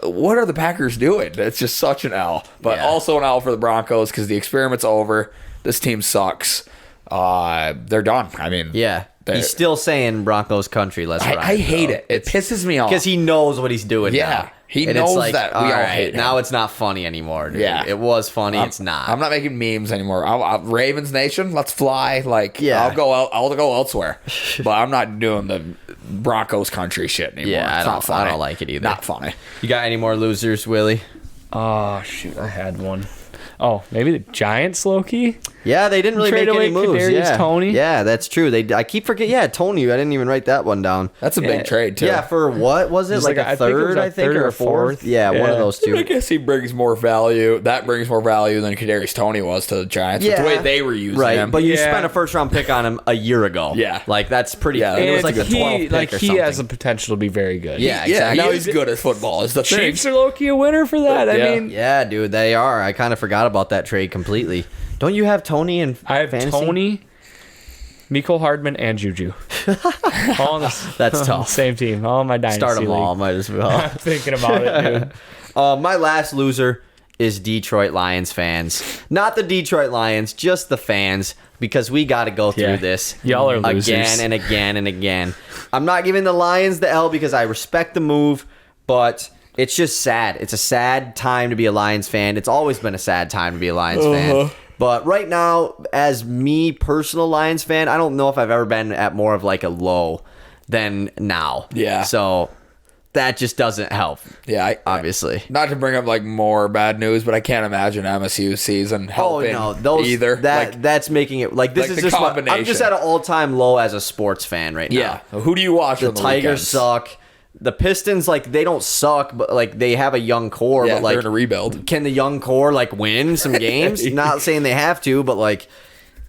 what are the Packers doing? It's just such an L. But also an L for the Broncos because the experiment's over. This team sucks. They're done. I mean, he's still saying Broncos country. I hate it. It pisses me off because he knows what he's doing. Yeah, he knows that we all hate him. Now it's not funny anymore. Dude. Yeah, it was funny. It's not. I'm not making memes anymore. Ravens Nation, let's fly. I'll go elsewhere, but I'm not doing the Broncos country shit anymore. Yeah, it's not funny. I don't like it either. Not funny. You got any more losers, Willie? Oh, shoot. I had one. Oh, maybe the Giants, low-key? Yeah, they didn't really make any moves. Kadarius Toney. Yeah, that's true. I keep forgetting. Yeah, Toney. I didn't even write that one down. That's a big trade, too. Yeah, for what was it? Like a third, I think, or a fourth? Yeah, one of those two. I guess he brings more value. That brings more value than Kadarius Toney was to the Giants. Yeah. With the way they were using him. But you spent a first-round pick on him a year ago. Yeah. Like, that's pretty... Yeah, it was like the 12th pick or something. He has the potential to be very good. Yeah, exactly. Yeah, he's good at football. Is the Chiefs are low-key a winner for that. I mean... Yeah, dude, they are. I kind of forgot about that trade completely. Don't you have Toney in I have fantasy? Toney, Mecole Hardman, and Juju. All on the That's tough. Same team. All in my dynasty Start them league. all, might as well. I'm thinking about it, dude. My last loser is Detroit Lions fans. Not the Detroit Lions, just the fans, because we got to go through this Y'all are losers. again and again and again. I'm not giving the Lions the L because I respect the move, but... It's just sad. It's a sad time to be a Lions fan. It's always been a sad time to be a Lions fan. But right now, as me, personal Lions fan, I don't know if I've ever been at more of like a low than now. Yeah. So that just doesn't help. Yeah, obviously. Not to bring up like more bad news, but I can't imagine MSU's season helping either. That's making it like this like is the just combination. I'm just at an all-time low as a sports fan right now. Yeah. Who do you watch? The on the Tigers weekends? suck. The Pistons, like, they don't suck, but, like, they have a young core. Yeah, but, like, they're in a rebuild. Can the young core, like, win some games? Not saying they have to, but, like,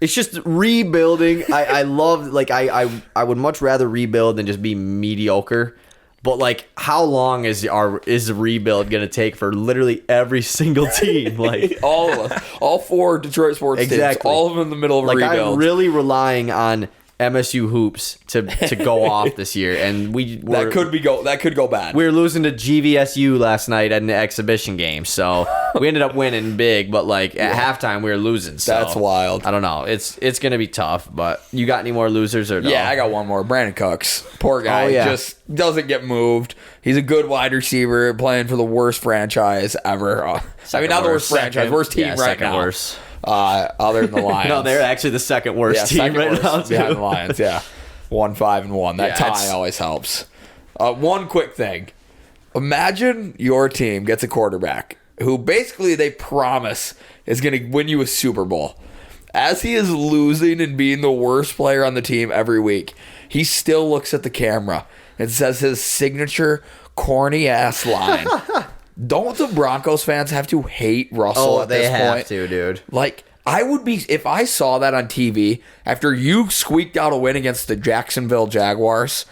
it's just rebuilding. I love, like, I would much rather rebuild than just be mediocre. But, like, how long is the rebuild going to take for literally every single team? Like all of us. All four Detroit sports teams. All of them in the middle of a rebuild. I'm really relying on MSU hoops to go off this year, and that could go bad. We were losing to GVSU last night at an exhibition game, so we ended up winning big. But like at halftime, we were losing. So that's wild. I don't know. It's gonna be tough. But you got any more losers or no? Yeah, I got one more. Brandon Cooks, poor guy, just doesn't get moved. He's a good wide receiver playing for the worst franchise ever. Not the worst franchise, worst team right now. Worst. Other than the Lions. No, they're actually the second worst team right now. Behind the Lions, 1-5-1. That tie always helps. One quick thing. Imagine your team gets a quarterback who basically they promise is going to win you a Super Bowl. As he is losing and being the worst player on the team every week, he still looks at the camera and says his signature corny-ass line. Don't the Broncos fans have to hate Russell at this point? They have to, dude. Like, I would be... If I saw that on TV, after you squeaked out a win against the Jacksonville Jaguars,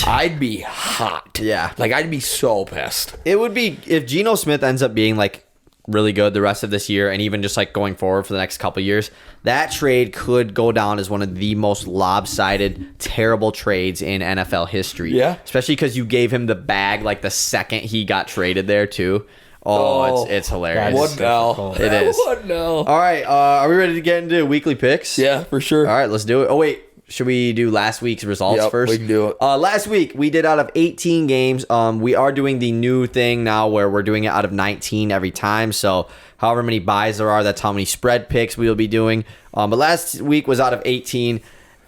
I'd be hot. Yeah. Like, I'd be so pissed. It would be... If Geno Smith ends up being, like, really good the rest of this year and even just, like, going forward for the next couple years, that trade could go down as one of the most lopsided, terrible trades in NFL history. Yeah. Especially because you gave him the bag, like, the second he got traded there, too. It's hilarious. What now? It is. What now? All right, are we ready to get into weekly picks? Yeah, for sure. All right, let's do it. Oh, wait. Should we do last week's results first? We can do it. Last week, we did out of 18 games. We are doing the new thing now where we're doing it out of 19 every time. So however many buys there are, that's how many spread picks we will be doing. But last week was out of 18.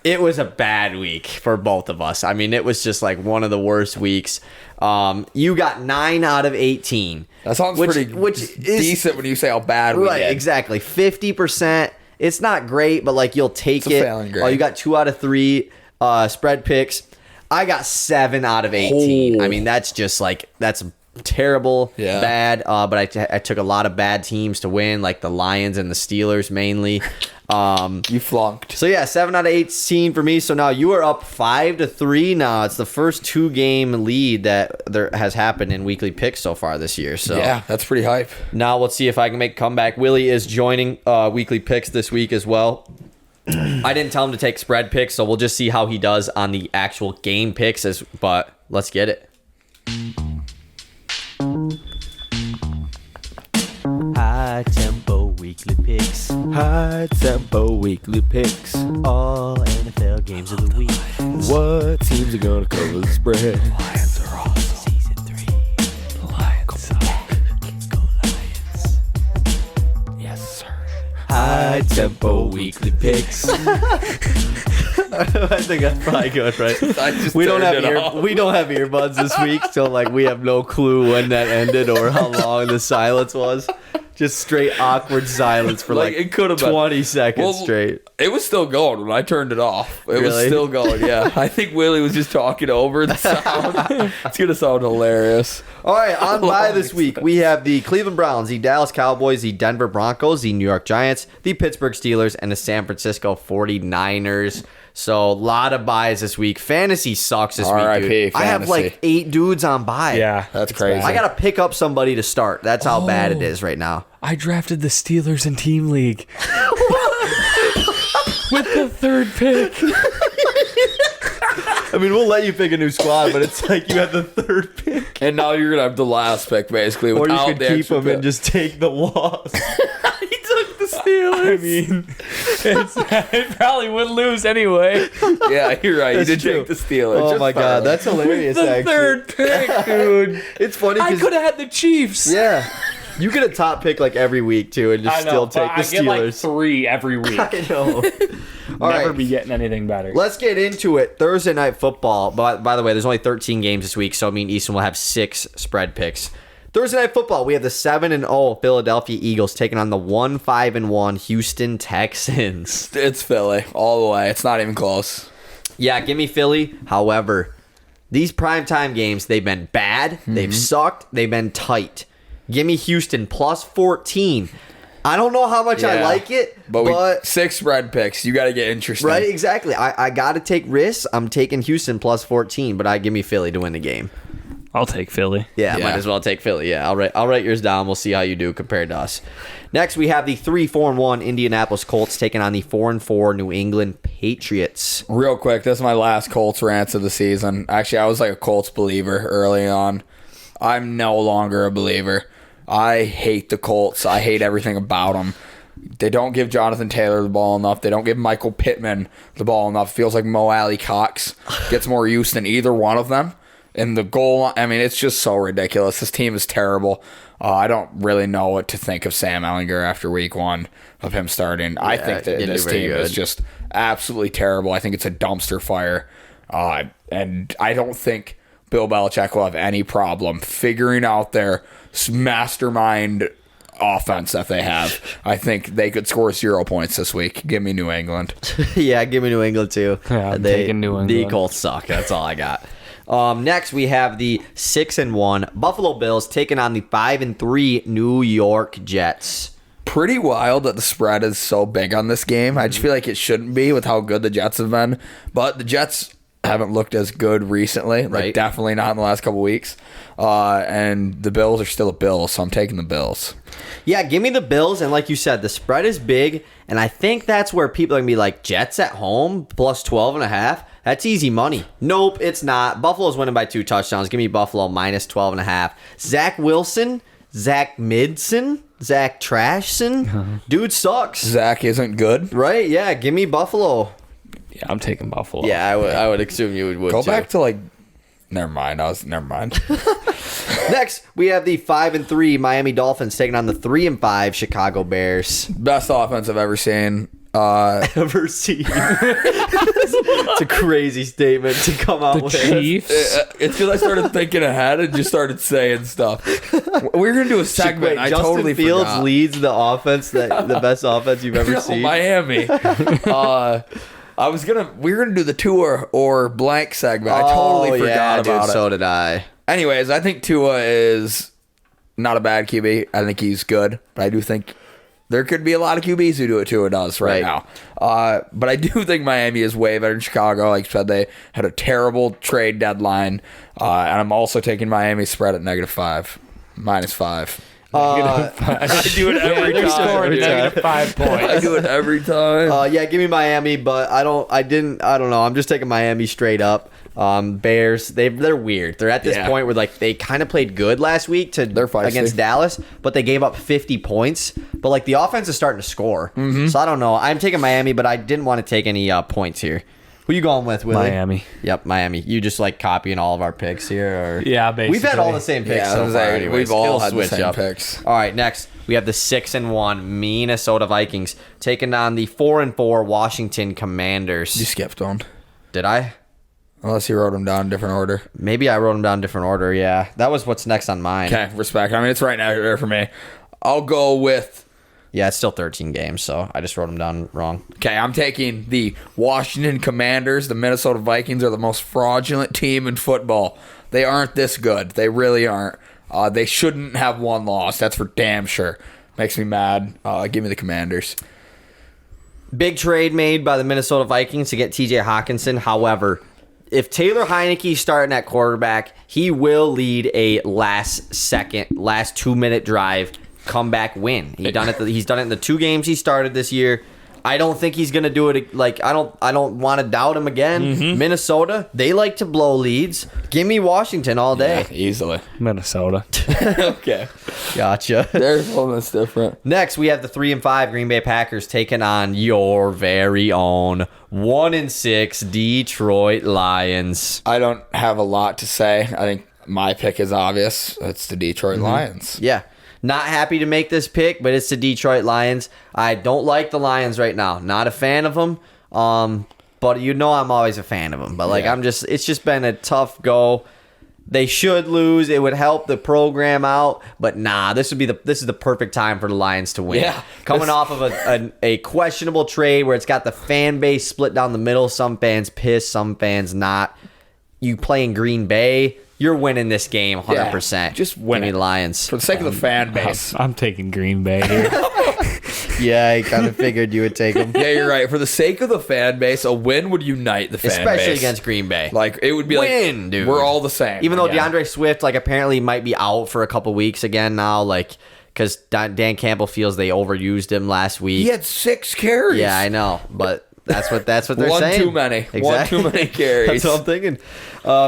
It was a bad week for both of us. I mean, it was just like one of the worst weeks. You got 9 out of 18. That sounds pretty decent when you say how bad we did. Right, exactly. 50%. It's not great, but like you'll take it. Failing grade. You got 2 out of 3 spread picks. I got 7 out of 18. I mean, that's just like that's terrible, bad. But I took a lot of bad teams to win, like the Lions and the Steelers mainly. You flunked. So yeah, 7 out of 18 for me. So now you are up 5-3 now. It's the first 2-game lead that there has happened in weekly picks so far this year. So yeah, that's pretty hype. Now let's see if I can make a comeback. Willy is joining weekly picks this week as well. I didn't tell him to take spread picks, so we'll just see how he does on the actual game picks. But let's get it. High tempo weekly picks. High tempo weekly picks. All NFL games of the week. What teams are gonna cover the spread? Lions are awesome. Season 3. The Lions suck. Go Lions. Yes, sir. High tempo weekly picks. I think that's probably good, right? I just We don't have turned it off. we don't have earbuds this week, so like we have no clue when that ended or how long the silence was. Just straight awkward silence for like it could have 20 seconds straight. It was still going when I turned it off. It was Really? still going, yeah. I think Willy was just talking over the sound. It's going to sound hilarious. All right, on by this week, we have the Cleveland Browns, the Dallas Cowboys, the Denver Broncos, the New York Giants, the Pittsburgh Steelers, and the San Francisco 49ers. So, a lot of buys this week. Fantasy sucks this week, R.I.P. dude. I have fantasy. like 8 dudes on buy. Yeah, That's it's crazy. bad. I got to pick up somebody to start. That's how bad it is right now. I drafted the Steelers in team league with the 3rd pick. I mean, we'll let you pick a new squad, but it's like you have the 3rd pick. And now you're going to have the last pick, basically. Or you without could the keep extra them and pick. just take the loss. He took the Steelers. I mean, it probably would lose anyway. Yeah, you're right. You That's did true. take the Steelers. Oh Just my God, barely. that's hilarious, The actually. 3rd pick, dude. It's funny I because could have had the Chiefs. yeah, you get a top pick like every week too, and just I know, still but take the I get like Steelers. 3 every week. I know. All Never right, be getting anything better. let's get into it. Thursday night football. By the way, there's only 13 games this week, so me and Easton will have 6 spread picks. Thursday night football, we have the 7-0 Philadelphia Eagles taking on the 1-5-1 Houston Texans. It's Philly all the way. It's not even close. Yeah, give me Philly. However, these primetime games, they've been bad. They've sucked. They've been tight. Give me Houston plus 14. I don't know how much I Yeah. like it, But, but 6 spread picks. You got to get interesting. right, exactly. I got to take risks. I'm taking Houston plus 14, but I give me Philly to win the game. I'll take Philly. Yeah, Yeah. might as well take Philly. Yeah, I'll write yours down. We'll see how you do compared to us. Next, we have the 3-4-1 Indianapolis Colts taking on the 4-4 New England Patriots. Real quick, this is my last Colts rant of the season. Actually, I was like a Colts believer early on. I'm no longer a believer. I hate the Colts. I hate everything about them. They don't give Jonathan Taylor the ball enough. They don't give Michael Pittman the ball enough. It feels like Mo Alley Cox gets more use than either one of them. And the goal, I mean, it's just so ridiculous. This team is terrible. I don't really know what to think of Sam Ehlinger after week 1 of him starting. I think that didn't do this very team is good. just absolutely terrible. I think it's a dumpster fire. And I don't think Bill Belichick will have any problem figuring out their mastermind offense that they have. I think they could score 0 points this week. Give me New England. Yeah, give me New England too. Yeah, I'm taking New The England. Colts suck. That's all I got. Next, we have the 6-1 Buffalo Bills taking on the 5-3 New York Jets. Pretty wild that the spread is so big on this game. I just feel like it shouldn't be with how good the Jets have been. But the Jets haven't looked as good recently. Like, Right. definitely not in the last couple weeks. And the Bills are still a Bills, so I'm taking the Bills. Yeah, give me the Bills. And like you said, the spread is big. And I think that's where people are going to be like, Jets at home plus 12.5. That's easy money. Nope, it's not. Buffalo's winning by 2 touchdowns. Give me Buffalo minus 12.5. Zach Wilson, Zach Midson, Zach Trashson. Dude sucks. Zach isn't good. Right? Yeah, give me Buffalo. Yeah, I'm taking Buffalo. Yeah, I would assume you would Go too. back to like. Never mind. Never mind. Next, we have the 5-3 Miami Dolphins taking on the 3-5 Chicago Bears. Best offense I've ever seen. Ever seen? It's a crazy statement to come out The with. Chiefs. It's because I started thinking ahead and just started saying stuff. We were gonna do a segment. Wait, I Justin totally Fields forgot. leads the offense, the best offense you've ever No, seen. Miami. We were gonna do the Tua or blank segment. I totally forgot about it. So did I. Anyways, I think Tua is not a bad QB. I think he's good, but I do think there could be a lot of QBs who do what Tua does right now. But I do think Miami is way better than Chicago. Like I said, they had a terrible trade deadline. And I'm also taking Miami spread at -5, -5. I do it every time. scoring Every time. -5 points. I do it every time. Yeah, give me Miami, but I don't know. I'm just taking Miami straight up. Bears, they're weird. They're at this point where like they kind of played good last week feisty. against Dallas, but they gave up 50 points. But like the offense is starting to score, so I don't know. I'm taking Miami, but I didn't want to take any points here. Who you going with, Willy? Miami. Yep, Miami. You just like copying all of our picks here, or Yeah, basically. we've had all the same picks Yeah, so far. we've Anyways. all It'll had the switch same up. picks. All right, next we have the 6-1 Minnesota Vikings taking on the 4-4 Washington Commanders. You skipped one. Did I? Unless you wrote them down in different order. Maybe I wrote them down in different order. Yeah, that was what's next on mine. Okay, respect. I mean, it's right now there for me. I'll go with... Yeah, it's still 13 games, so I just wrote them down wrong. Okay, I'm taking the Washington Commanders. The Minnesota Vikings are the most fraudulent team in football. They aren't this good. They really aren't. They shouldn't have one loss. That's for damn sure. Makes me mad. Give me the Commanders. Big trade made by the Minnesota Vikings to get TJ Hawkinson. However, if Taylor Heineke's starting at quarterback, he will lead a last 2-minute drive comeback win. He's done it in the 2 games he started this year. I don't think he's gonna do it. Like I don't want to doubt him again. Minnesota, they like to blow leads. Give me Washington all day. Yeah, easily. Minnesota. Okay. Gotcha. There's one that's different. Next, we have the 3-5 Green Bay Packers taking on your very own 1-6 Detroit Lions. I don't have a lot to say. I think my pick is obvious. It's the Detroit Lions. Yeah. Not happy to make this pick, but it's the Detroit Lions. I don't like the Lions right now. Not a fan of them. But you know I'm always a fan of them. But like it's just been a tough go. They should lose. It would help the program out. But nah, this is the perfect time for the Lions to win. Yeah. Coming off of a questionable trade where it's got the fan base split down the middle. Some fans pissed, some fans not. You play in Green Bay, you're winning this game 100%. Yeah, just win Give me it. the Lions. For the sake of the fan base. I'm taking Green Bay here. Yeah, I kind of figured you would take them. Yeah, you're right. For the sake of the fan base, a win would unite the fan base. Especially against Green Bay. Like, it would be Win, like, dude. we're all the same. Even though again. DeAndre Swift, like, apparently might be out for a couple weeks again now, like, because Dan Campbell feels they overused him last week. He had 6 carries. Yeah, I know, but that's what they're One saying. too many. One too many carries. That's what I'm thinking.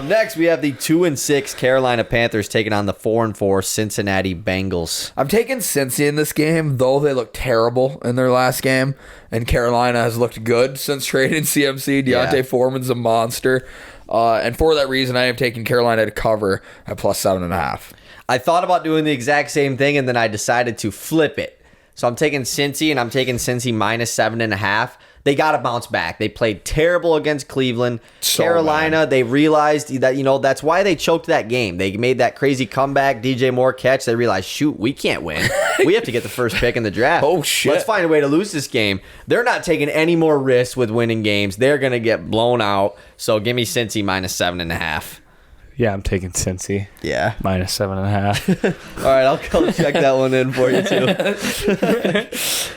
Next, we have the 2-6 Carolina Panthers taking on the 4-4 Cincinnati Bengals. I'm taking Cincy in this game, though they look terrible in their last game, and Carolina has looked good since trading CMC. Deontay Foreman's a monster, and for that reason, I am taking Carolina to cover at +7.5. I thought about doing the exact same thing, and then I decided to flip it. So I'm taking Cincy, and I'm taking Cincy -7.5. They got to bounce back. They played terrible against Cleveland. So Carolina, they realized that, that's why they choked that game. They made that crazy comeback, DJ Moore catch. They realized, shoot, we can't win. We have to get the first pick in the draft. Oh, shit. Let's find a way to lose this game. They're not taking any more risks with winning games. They're going to get blown out. So give me Cincy -7.5. Yeah, I'm taking Cincy. Yeah. -7.5. All right, I'll go check that one in for you, too.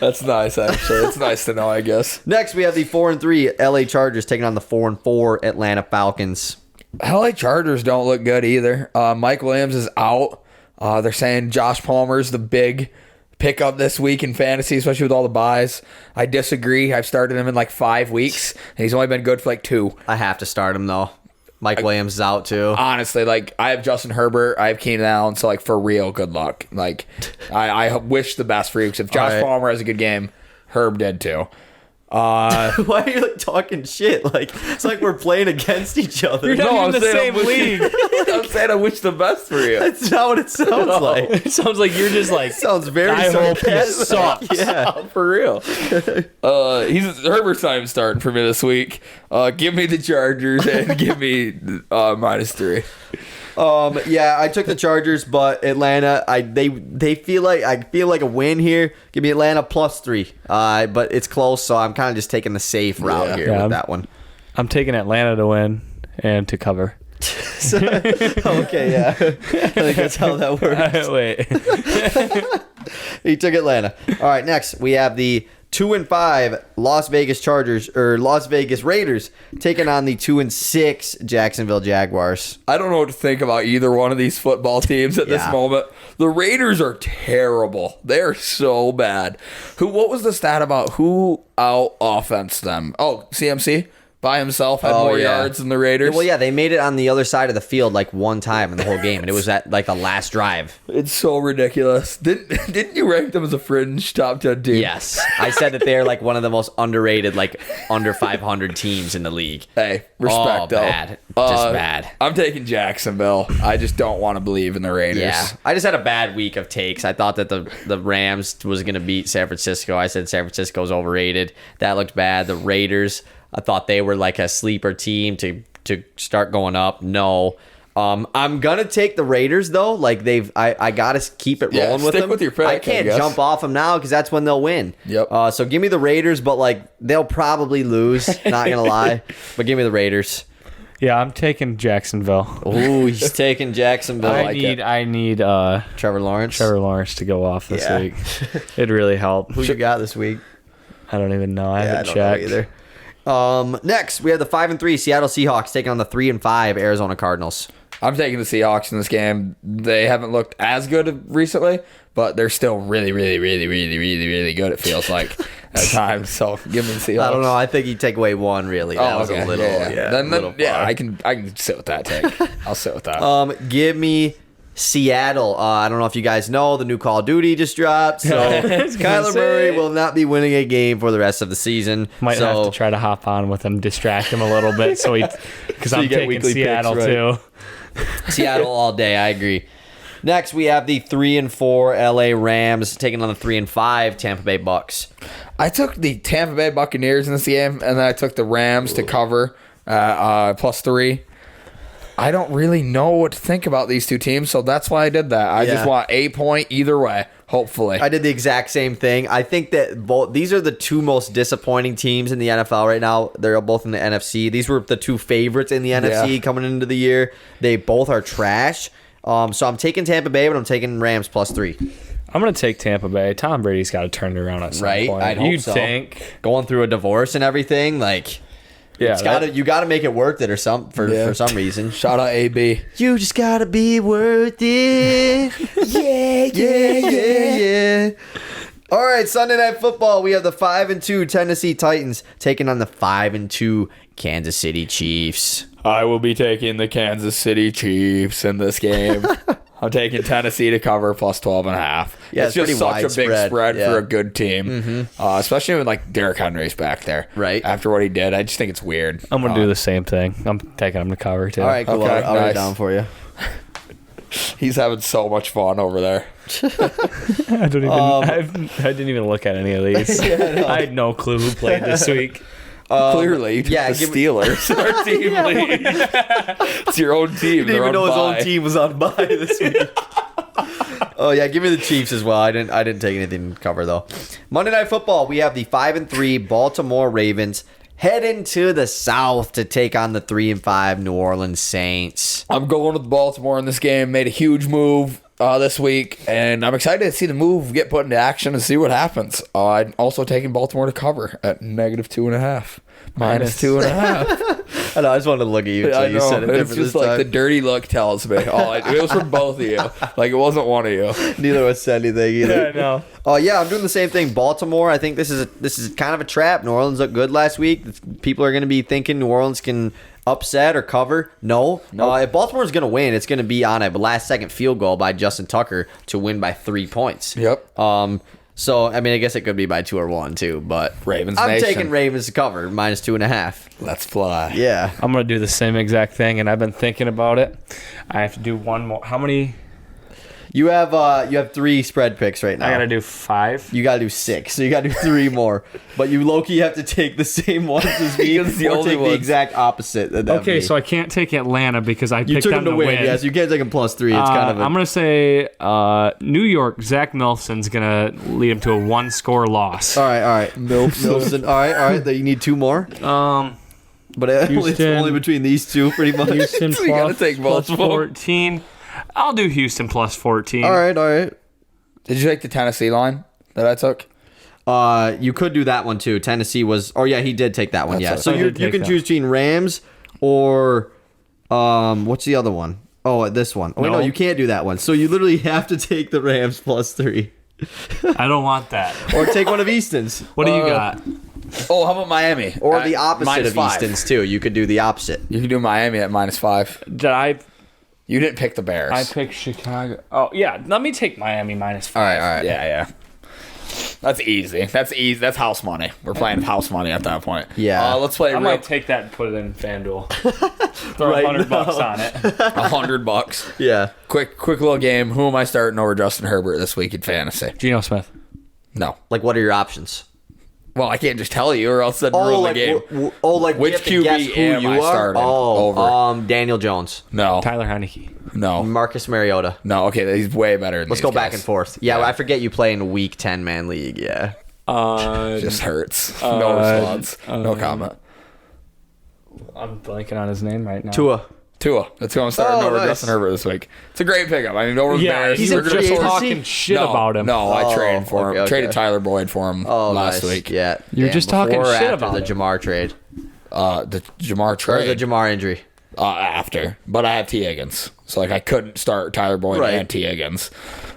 That's nice, actually. It's nice to know, I guess. Next, we have the 4-3 LA Chargers taking on the 4-4 Atlanta Falcons. LA Chargers don't look good either. Mike Williams is out. They're saying Josh Palmer's the big pickup this week in fantasy, especially with all the buys. I disagree. I've started him in like 5 weeks, and he's only been good for like 2. I have to start him, though. Mike Williams is out, too. Honestly, like, I have Justin Herbert, I have Keenan Allen, so, like, for real, good luck. Like, I wish the best for you, because if Josh Palmer has a good game, Herb did, too. Why are you like talking shit? Like it's like we're playing against each other. You're not in the same league. I'm saying I wish the best for you. That's not what it sounds like. It sounds like you're just like, It sounds very I hope he sarcastic. sucks. Yeah. For real. Herbert's not even starting for me this week. Give me the Chargers and give me -3. Yeah, I took the Chargers, but Atlanta, they feel like I feel like a win here. Give me Atlanta +3. But it's close, so I'm kind of just taking the safe route here with that one. I'm taking Atlanta to win and to cover. Okay, yeah. I think that's how that works. Wait. He took Atlanta. All right, next we have the 2-5 Las Vegas Chargers or Las Vegas Raiders taking on the 2-6 Jacksonville Jaguars. I don't know what to think about either one of these football teams at this moment. The Raiders are terrible. They're so bad. What was the stat about who out offensed them? Oh, CMC? by himself had more yards than the Raiders. Well, yeah, they made it on the other side of the field like one time in the whole game, and it was at like the last drive. It's so ridiculous. Didn't you rank them as a fringe top 10 team? Yes, I said that they're like one of the most underrated, like under 500 teams in the league. Hey, respect though. Bad, just bad. I'm taking Jacksonville. I just don't want to believe in the Raiders. Yeah, I just had a bad week of takes. I thought that the Rams was going to beat San Francisco. I said San Francisco's overrated. That looked bad. The Raiders, I thought they were like a sleeper team to start going up. No. I'm gonna take the Raiders though. Like I gotta keep it rolling with stick them. with your pick, I can't jump off them now because that's when they'll win. Yep. So give me the Raiders, but like they'll probably lose. Not gonna lie, but give me the Raiders. Yeah, I'm taking Jacksonville. Ooh, he's taking Jacksonville. I need Trevor Lawrence. Trevor Lawrence to go off this week. It'd really help. Who you got this week? I don't even know. I haven't don't checked know either. Next, we have the 5-3 Seattle Seahawks taking on the 3-5 Arizona Cardinals. I'm taking the Seahawks in this game. They haven't looked as good recently, but they're still really, really, really, really, really, really good, it feels like, at times. So give me the Seahawks. I don't know. I think you take away one, really. That was a little, I can sit with that take. I'll sit with that. Give me Seattle. I don't know if you guys know, the new Call of Duty just dropped, so Kyler Murray will not be winning a game for the rest of the season. Might have to try to hop on with him, distract him a little bit, because I'm taking Seattle picks, right? too. Seattle all day. I agree. Next, we have the 3-4 LA Rams taking on the 3-5 Tampa Bay Bucks. I took the Tampa Bay Buccaneers in this game, and then I took the Rams to cover +3. I don't really know what to think about these two teams, so that's why I did that. I just want a point either way, hopefully. I did the exact same thing. I think that these are the two most disappointing teams in the NFL right now. They're both in the NFC. These were the two favorites in the NFC coming into the year. They both are trash. So I'm taking Tampa Bay, but I'm taking Rams +3. I'm going to take Tampa Bay. Tom Brady's got to turn it around at some point. I'd hope so. Think. Going through a divorce and everying, like... Yeah, you gotta make it worth it or something for some reason. Shout out AB. You just gotta be worth it. yeah. All right, Sunday Night Football. We have the 5-2 Tennessee Titans taking on the 5-2 Kansas City Chiefs. I will be taking the Kansas City Chiefs in this game. I'm taking Tennessee to cover +12.5. Yeah, it's just such a big spread for a good team, especially when like Derrick Henry's back there. Right after what he did, I just think it's weird. I'm gonna do the same thing. I'm taking him to cover too. All right, cool. Okay, I'll write it down for you. He's having so much fun over there. I didn't even look at any of these. I had no clue who played this week. Clearly, the Steelers. Our team lead. It's your own team. You didn't even know his own team was on bye this week. Oh yeah, give me the Chiefs as well. I didn't take anything to cover though. Monday Night Football. We have the 5-3 Baltimore Ravens heading to the South to take on the 3-5 New Orleans Saints. I'm going with Baltimore in this game. Made a huge move this week, and I'm excited to see the move get put into action and see what happens. I'm also taking Baltimore to cover at -2.5. -2.5. I know. I just wanted to look at you until you said it. It's just like the dirty look tells me. It was for both of you. Like it wasn't one of you. Neither of us said anything either. Yeah, I know. Oh yeah, I'm doing the same thing. Baltimore. I think this is kind of a trap. New Orleans looked good last week. People are going to be thinking New Orleans can upset or cover. No. If Baltimore's going to win, it's going to be on a last-second field goal by Justin Tucker to win by 3 points. Yep. So, I mean, I guess it could be by 2 or 1, too, but Ravens I'm Nation. taking Ravens to cover, -2.5. Let's fly. Yeah. I'm going to do the same exact thing, and I've been thinking about it. I have to do one more. How many? You have 3 spread picks right now. I got to do 5. You got to do 6, so you got to do 3 more. But you low-key have to take the same ones as me or take the exact opposite. Okay, so I can't take Atlanta because I picked took them to win. Yes, you can't take them +3. It's kind of I'm going to say New York, Zach Milson's going to lead him to a 1-score loss. All right. Milson. All right. You need 2 more. But it's only between these two, pretty much. Houston So you gotta take plus multiple. 14. I'll do Houston +14. All right. Did you take the Tennessee line that I took? You could do that one too. Tennessee was. Oh yeah, he did take that one. That's So right. you can choose between Rams or what's the other one? Oh, this one. Oh wait, no, you can't do that one. So you literally have to take the Rams +3. I don't want that. Or take one of Easton's. What do you got? Oh, how about Miami? Or the opposite of -5. Easton's, too. You could do the opposite. You can do Miami at -5. You didn't pick the Bears. I picked Chicago. Oh, yeah. Let me take Miami -5. All right. Yeah. That's easy. That's house money. We're playing house money at that point. Yeah. Let's play. I might take that and put it in FanDuel. Throw Right $100 on it. $100. Yeah. Quick little game. Who am I starting over Justin Herbert this week in fantasy? Geno Smith. No. Like, what are your options? Well, I can't just tell you, or else that'd ruin the game. Like Which you have to guess QB who am you I are? starting over? Daniel Jones, No. Tyler Heineke. No. Marcus Mariota. No. Okay, he's way better than Let's these go back guys. and forth. Yeah, I forget you play in a week 10-man league. Yeah. Just hurts. No response. No comment. I'm blanking on his name right now. Tua. That's who I'm starting over nice. Justin Herbert this week. It's a great pickup. I mean, over the Yeah, Bears. he's in just free agency? talking shit about him. No, I traded for him. okay. Traded Tyler Boyd for him last nice. week. Yeah. You're just talking before or shit after about the him. Jamar trade. The Jamar Or trade. the Jamar injury. After. But I have T. Higgins. So, I couldn't start Tyler Boyd Right. and T. Higgins.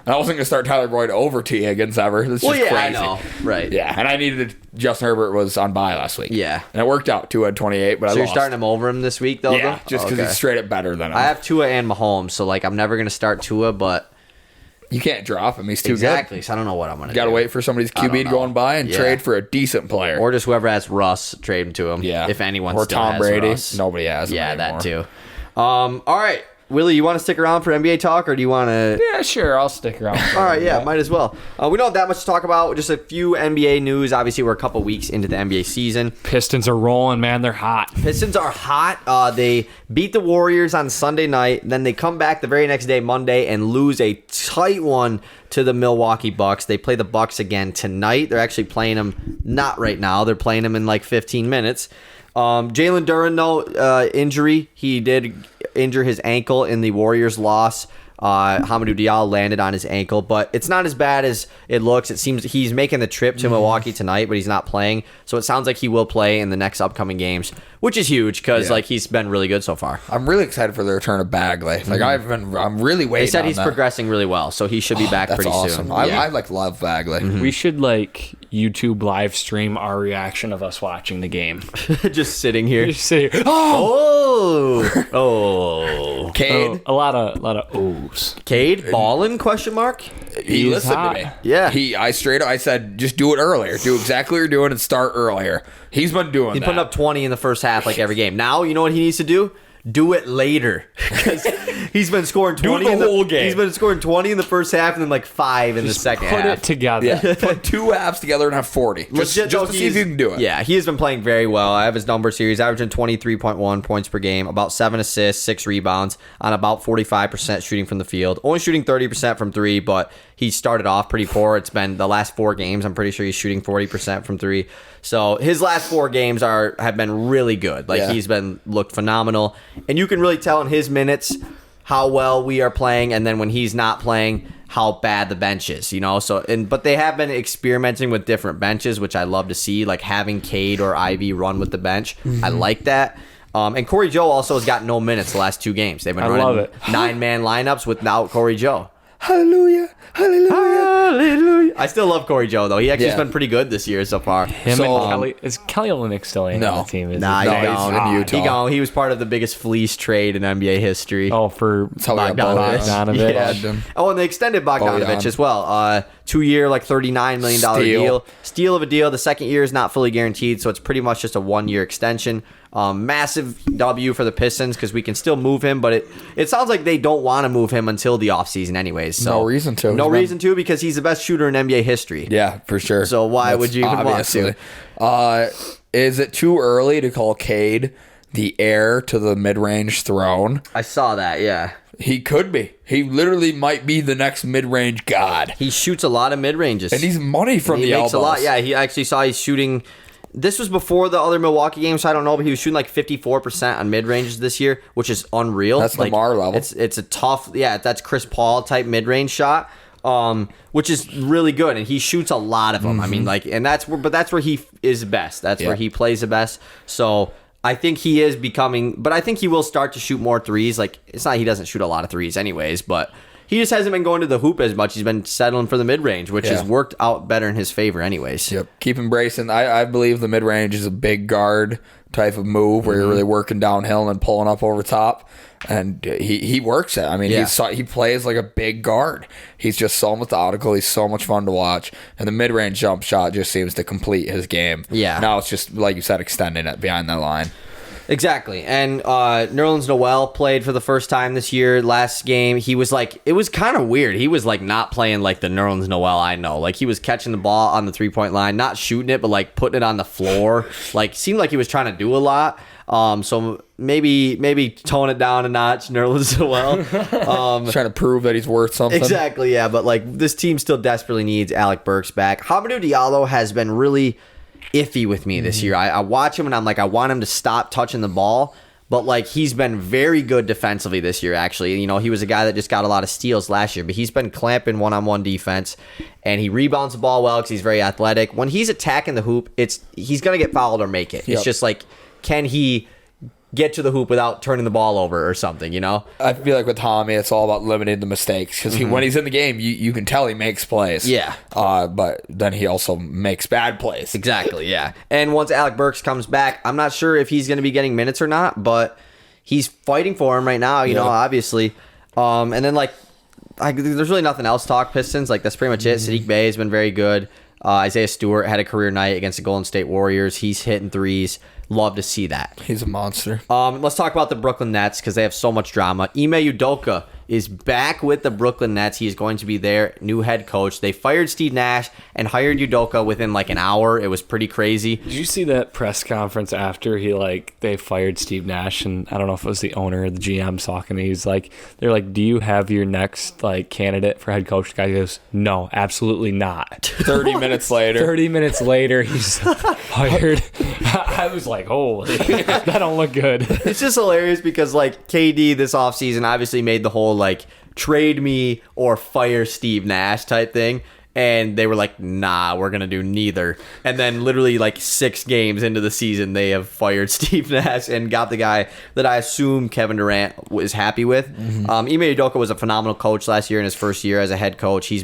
And I wasn't going to start Tyler Boyd over T. Higgins ever. That's just crazy. I know. Right. Yeah, and I needed Justin Herbert was on bye last week. Yeah. And it worked out. Tua had 28, but So I you're lost. starting him over him this week, though? Yeah, just because Okay. he's straight up better than him. I have Tua and Mahomes, so, I'm never going to start Tua, but... You can't drop him. He's too Exactly, good. so I don't know what I'm going to do. Got to wait for somebody's QB to go on by and Yeah. trade for a decent player. Or just whoever has Russ, trade him to him. Yeah. If anyone Or still Tom has Brady. Russ. Nobody has him Yeah, anymore. that too. All right. Willie, you want to stick around for NBA talk, or do you want to... Yeah, sure. I'll stick around. All right, yeah, might as well. We don't have that much to talk about. Just a few NBA news. Obviously, we're a couple weeks into the NBA season. Pistons are rolling, man. They're hot. Pistons are hot. They beat the Warriors on Sunday night. Then they come back the very next day, Monday, and lose a tight one to the Milwaukee Bucks. They play the Bucks again tonight. They're actually playing them not right now. They're playing them in 15 minutes. Jalen Duren, though, injury. He did injure his ankle in the Warriors' loss. Hamidou Diallo landed on his ankle, but it's not as bad as it looks. It seems he's making the trip to Milwaukee tonight, but he's not playing. So it sounds like he will play in the next upcoming games, which is huge because he's been really good so far. I'm really excited for the return of Bagley. I'm really waiting. They said on he's that. progressing really well, so he should be back That's pretty awesome. soon. I love Bagley. We should YouTube live stream our reaction of us watching the game. Just sitting here. Just sit here. Oh, Oh, Cade, a lot of O's. Cade ballin? Question mark. he He's listened hot. to me. Yeah. I said just do it earlier. Do exactly what you're doing and start earlier. He's been doing He's that. putting up 20 in the first half every game. Now, you know what he needs to do? Do it later. Because he's been scoring 20 the in the whole game. He's been scoring 20 in the first half and then 5 in the second Put half. it together. Yeah, put two halves together and have 40. Just though, to see if you can do it. Yeah, he has been playing very well. I have his numbers here. He's averaging 23.1 points per game, about 7 assists, 6 rebounds, on about 45% shooting from the field. Only shooting 30% from 3, but he started off pretty poor. It's been the last 4 games. I'm pretty sure he's shooting 40% from 3. So his last 4 games have been really good. He's looked phenomenal. And you can really tell in his minutes how well we are playing, and then when he's not playing, how bad the bench is, but they have been experimenting with different benches, which I love to see, like having Cade or Ivy run with the bench. I like that. And Corey Joe also has got no minutes the last 2 games. They've been running love it. 9-man lineups without Corey Joe. Hallelujah. Hallelujah. Hallelujah. I still love Corey Joe, though. He actually has Yeah. been pretty good this year so far. Him and Kelly. Is Kelly Olynyk still in No. on the team? Is Nah, he? he's he's gone. in Utah. He gone. He was part of the biggest fleece trade in NBA history. Oh, for how we got Bogdanovich. Yeah. Oh, and they extended Bogdanovich as well. 2-year, $39 million deal. Steal of a deal. The second year is not fully guaranteed, so it's pretty much just a 1-year extension. Massive W for the Pistons because we can still move him, but it sounds like they don't want to move him until the offseason anyways. So No reason to. No He's been- reason to because he's the best shooter in NBA history. Yeah, for sure. So why would you even want to? Is it too early to call Cade the heir to the mid-range throne? I saw that, yeah. He could be. He literally might be the next mid-range god. He shoots a lot of mid-ranges. And he's money from he the makes elbows. a lot. Yeah, he actually saw he's shooting. This was before the other Milwaukee game, so I don't know, but he was shooting 54% on mid-ranges this year, which is unreal. That's Lamar level. It's a tough, that's Chris Paul type mid-range shot, which is really good, and he shoots a lot of them. I mean, and that's where he is best. That's where he plays the best. So I think he is becoming, but I think he will start to shoot more threes. It's not he doesn't shoot a lot of threes anyways, but he just hasn't been going to the hoop as much. He's been settling for the mid-range, which has worked out better in his favor anyways. Yep. Keep embracing. I believe the mid-range is a big guard type of move where you're really working downhill and pulling up over top. And he works it. I mean, he plays like a big guard. He's just so methodical. He's so much fun to watch. And the mid-range jump shot just seems to complete his game. Yeah. Now it's just, like you said, extending it behind that line. Exactly. And Nerlens Noel played for the first time this year. Last game, he was like, it was kind of weird. He was like not playing like the Nerlens Noel I know. Like he was catching the ball on the 3-point line, not shooting it, but like putting it on the floor. Like seemed like he was trying to do a lot. So maybe tone it down a notch, Nerlens Noel. Trying to prove that he's worth something. Exactly, yeah. But like this team still desperately needs Alec Burks back. Hamidou Diallo has been really iffy with me this year. I watch him and I'm like, I want him to stop touching the ball, but like he's been very good defensively this year. Actually, you know, he was a guy that just got a lot of steals last year, but he's been clamping one-on-one defense, and he rebounds the ball well because he's very athletic. When he's attacking the hoop, he's gonna get fouled or make it. It's just like, can he get to the hoop without turning the ball over or something, you know? I feel like with Tommy, it's all about limiting the mistakes because when he's in the game, you can tell he makes plays. Yeah. But then he also makes bad plays. Exactly, yeah. And once Alec Burks comes back, I'm not sure if he's going to be getting minutes or not, but he's fighting for him right now, you know, obviously. And then, like, there's really nothing else to talk Pistons. Like, that's pretty much it. Sadiq Bey has been very good. Isaiah Stewart had a career night against the Golden State Warriors. He's hitting threes. Love to see that. He's a monster. Let's talk about the Brooklyn Nets because they have so much drama. Ime Udoka is back with the Brooklyn Nets. He is going to be their new head coach. They fired Steve Nash and hired Udoka within like an hour. It was pretty crazy. Did you see that press conference after they fired Steve Nash, and I don't know if it was the owner or the GM talking. He's like, they're like, do you have your next like candidate for head coach? The guy goes, no, absolutely not. 30 minutes later. 30 minutes later, he's hired. I was like, holy, that don't look good. It's just hilarious because like KD this offseason obviously made the whole like trade me or fire Steve Nash type thing. And they were like, nah, we're going to do neither. And then literally like 6 games into the season, they have fired Steve Nash and got the guy that I assume Kevin Durant was happy with. Ime Udoka was a phenomenal coach last year in his first year as a head coach. He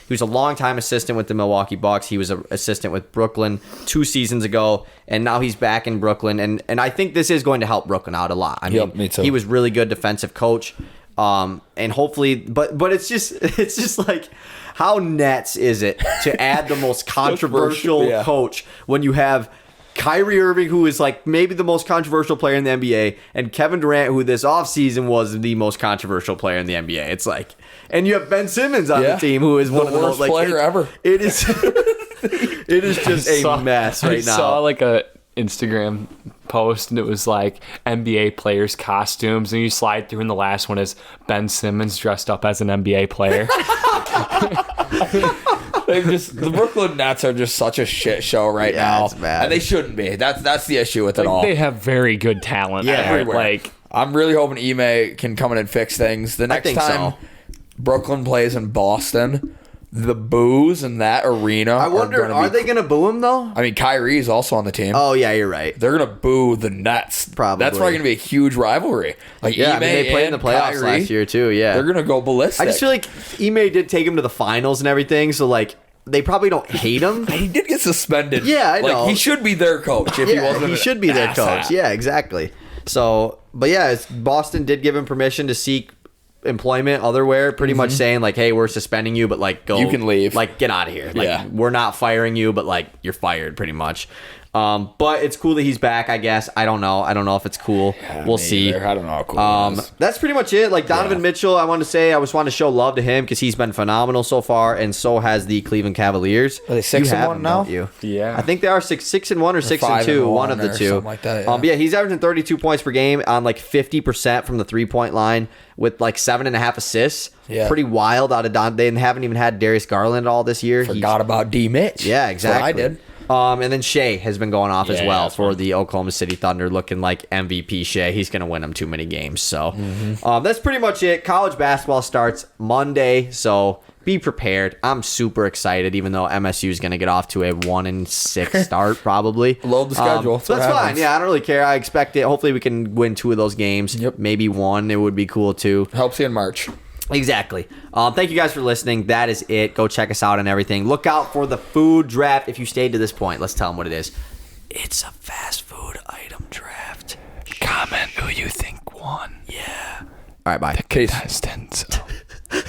was a longtime assistant with the Milwaukee Bucks. He was an assistant with Brooklyn 2 seasons ago. And now he's back in Brooklyn. And I think this is going to help Brooklyn out a lot. I mean, me too. He was really good defensive coach. And hopefully, but it's just like, how nuts is it to add the most controversial coach when you have Kyrie Irving, who is like maybe the most controversial player in the NBA, and Kevin Durant, who this offseason was the most controversial player in the NBA. It's like, and you have Ben Simmons on the team, who is one of the most like player ever. It is, it is just a mess right now. I saw like a Instagram post and it was like NBA players costumes, and you slide through and the last one is Ben Simmons dressed up as an NBA player. The Brooklyn Nets are just such a shit show right now. It's bad. And they shouldn't be. That's the issue with it all. They have very good talent everywhere. Like, I'm really hoping Ime can come in and fix things. The next time Brooklyn plays in Boston, the boos in that arena. I wonder, are they going to boo him though? I mean, Kyrie's also on the team. Oh yeah, you're right. They're going to boo the Nets. Probably. That's probably going to be a huge rivalry. Like yeah, Ime I mean, they played in the playoffs Kyrie, last year too. Yeah, they're going to go ballistic. I just feel like Ime did take him to the finals and everything, so like they probably don't hate him. He did get suspended. Yeah, I know. He should be their coach if he wasn't. He should be their coach. Yeah, exactly. So, but yeah, Boston did give him permission to seek employment otherwhere, pretty much saying like, hey, we're suspending you, but like, go, you can leave, like, get out of here. Like, we're not firing you, but like, you're fired, pretty much. But it's cool that he's back, I guess. I don't know if it's cool. We'll see. I don't know how cool it is. That's pretty much it. Like Donovan Mitchell, I want to say, I just want to show love to him because he's been phenomenal so far, and so has the Cleveland Cavaliers. Are they 6-1 now? You? Yeah, I think they are 6-1 or 6-2, one of the two. Something like that, but yeah, he's averaging 32 points per game on like 50% from the 3-point line with like 7.5 assists. Yeah. Pretty wild out of Don. They haven't even had Darius Garland all this year. Forgot about D. Mitch. Yeah, exactly. I did. And then Shea has been going off as well for the Oklahoma City Thunder, looking like MVP Shea. He's going to win them too many games. So that's pretty much it. College basketball starts Monday, so be prepared. I'm super excited, even though MSU is going to get off to a 1-6 start probably. Load the schedule. So that's fine. Yeah, I don't really care. I expect it. Hopefully we can win 2 of those games. Yep. Maybe 1. It would be cool too. Helps you in March. Exactly. Thank you guys for listening. That is it. Go check us out and everything. Look out for the food draft. If you stayed to this point, let's tell them what it is. It's a fast food item draft. Comment who you think won. Yeah. All right, bye. The contestants